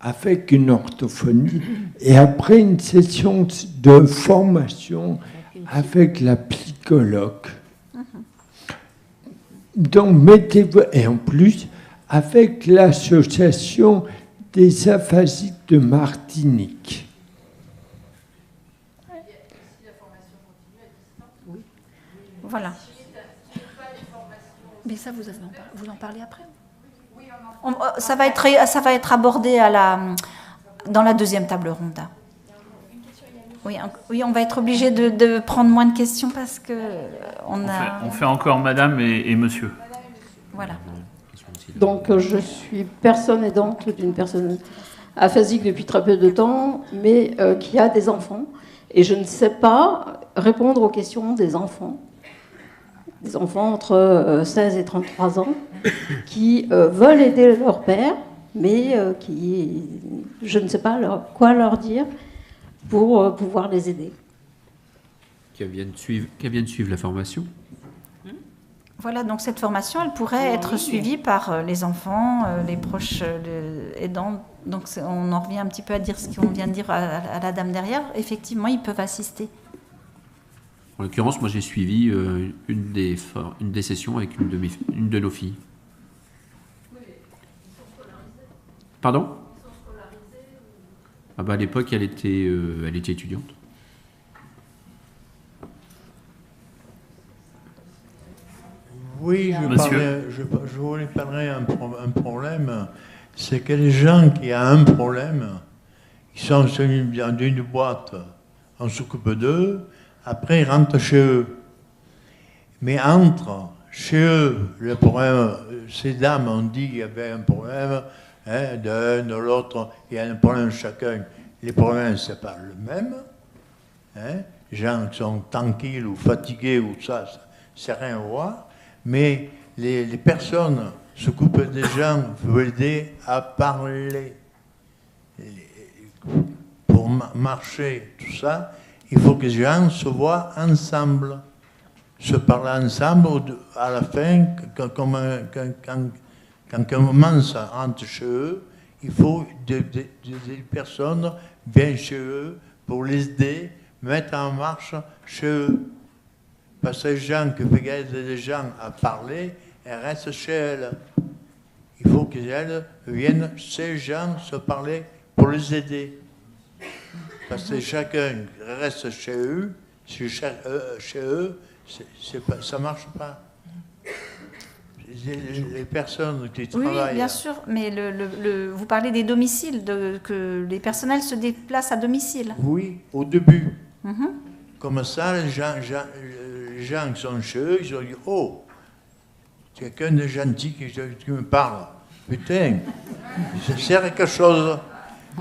avec une orthophonie. Et après une session de formation avec la psychologue. Donc, mettez-vous... Et en plus, avec l'association des aphasiques de Martinique. Voilà. Mais ça, vous en parlez après. Ça va être abordé dans la deuxième table ronde. Oui, on va être obligé de prendre moins de questions parce que on fait encore madame et monsieur. Voilà. Donc, je suis personne aidante d'une personne aphasique depuis très peu de temps, mais qui a des enfants. Et je ne sais pas répondre aux questions des enfants entre 16 et 33 ans, qui veulent aider leur père, mais je ne sais pas quoi leur dire pour pouvoir les aider. Qui viennent de suivre la formation. Voilà, donc cette formation, elle pourrait être suivie par les enfants, les proches aidants. Donc on en revient un petit peu à dire ce qu'on vient de dire à la dame derrière. Effectivement, ils peuvent assister. En l'occurrence, moi j'ai suivi une des sessions avec une de nos filles. Pardon ? Ah bah, à l'époque, elle était étudiante. Oui, je voulais parler un problème. C'est que les gens qui ont un problème, ils sont dans une boîte, on s'occupe d'eux, après ils rentrent chez eux. Mais entre chez eux, le problème, ces dames ont dit qu'il y avait un problème, hein, d'un, de l'autre, il y a un problème chacun. Les problèmes, ce n'est pas le même. Hein. Les gens qui sont tranquilles ou fatigués ou ça c'est rien à voir. Mais les personnes s'occupent des gens, veulent aider à parler. Pour marcher, tout ça, il faut que les gens se voient ensemble. Se parler ensemble à la fin, quand on commence à rentrer chez eux, il faut des personnes viennent chez eux pour les aider, mettre en marche chez eux. Parce que les gens qui regardent les gens à parler, elles restent chez elles. Il faut qu'elles viennent, ces gens, se parler pour les aider. Parce que chacun reste chez eux, chez eux, ça ne marche pas. Les personnes qui travaillent... Oui, bien sûr, mais vous parlez des domiciles, que les personnels se déplacent à domicile. Oui, au début. Comme ça, les gens qui sont chez eux, ils ont dit « Oh, quelqu'un de gentil qui me parle. Putain, ça sert à quelque chose. »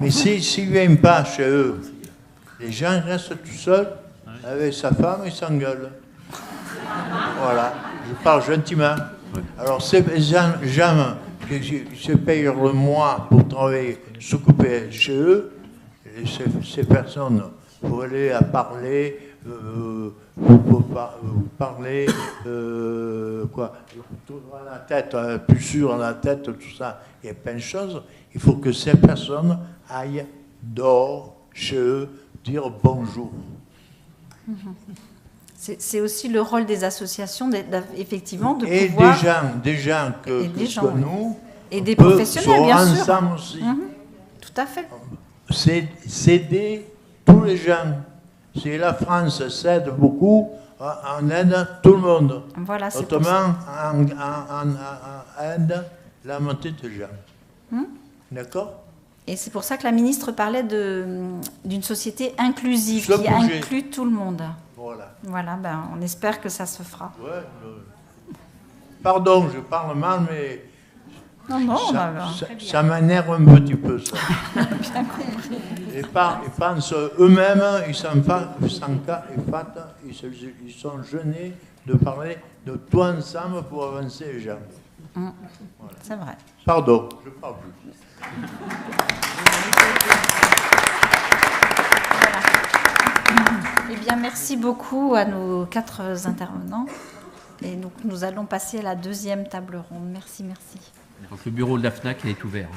Mais s'ils ne viennent pas chez eux, les gens restent tout seuls avec sa femme et s'engueulent. Voilà, je parle gentiment. Alors, ces gens qui se payent le mois pour travailler, s'occuper chez eux, ces personnes, pour aller à parler, quoi, dans la tête, plus sûr dans la tête, tout ça, il y a plein de choses. Il faut que ces personnes aillent dehors, chez eux, dire bonjour. C'est aussi le rôle des associations, effectivement, de pouvoir... Et des gens que nous... Et des professionnels, bien sûr. Ensemble aussi. Tout à fait. C'est aider tous les gens. Si la France s'aide beaucoup, on aide tout le monde. Voilà, c'est autrement, on aide la moitié des gens. D'accord? Et c'est pour ça que la ministre parlait d'une société inclusive, qui inclut tout le monde. Voilà, on espère que ça se fera. Ouais, pardon, je parle mal, mais non, ça m'énerve un petit peu, ça. Bien compris. Ils pensent eux-mêmes, ils sont gênés de parler de tout ensemble pour avancer les gens. Voilà. C'est vrai. Pardon, je parle plus. Eh bien, merci beaucoup à nos 4 intervenants. Et donc, nous allons passer à la 2e table ronde. Merci. Donc, le bureau de la FNAC est ouvert.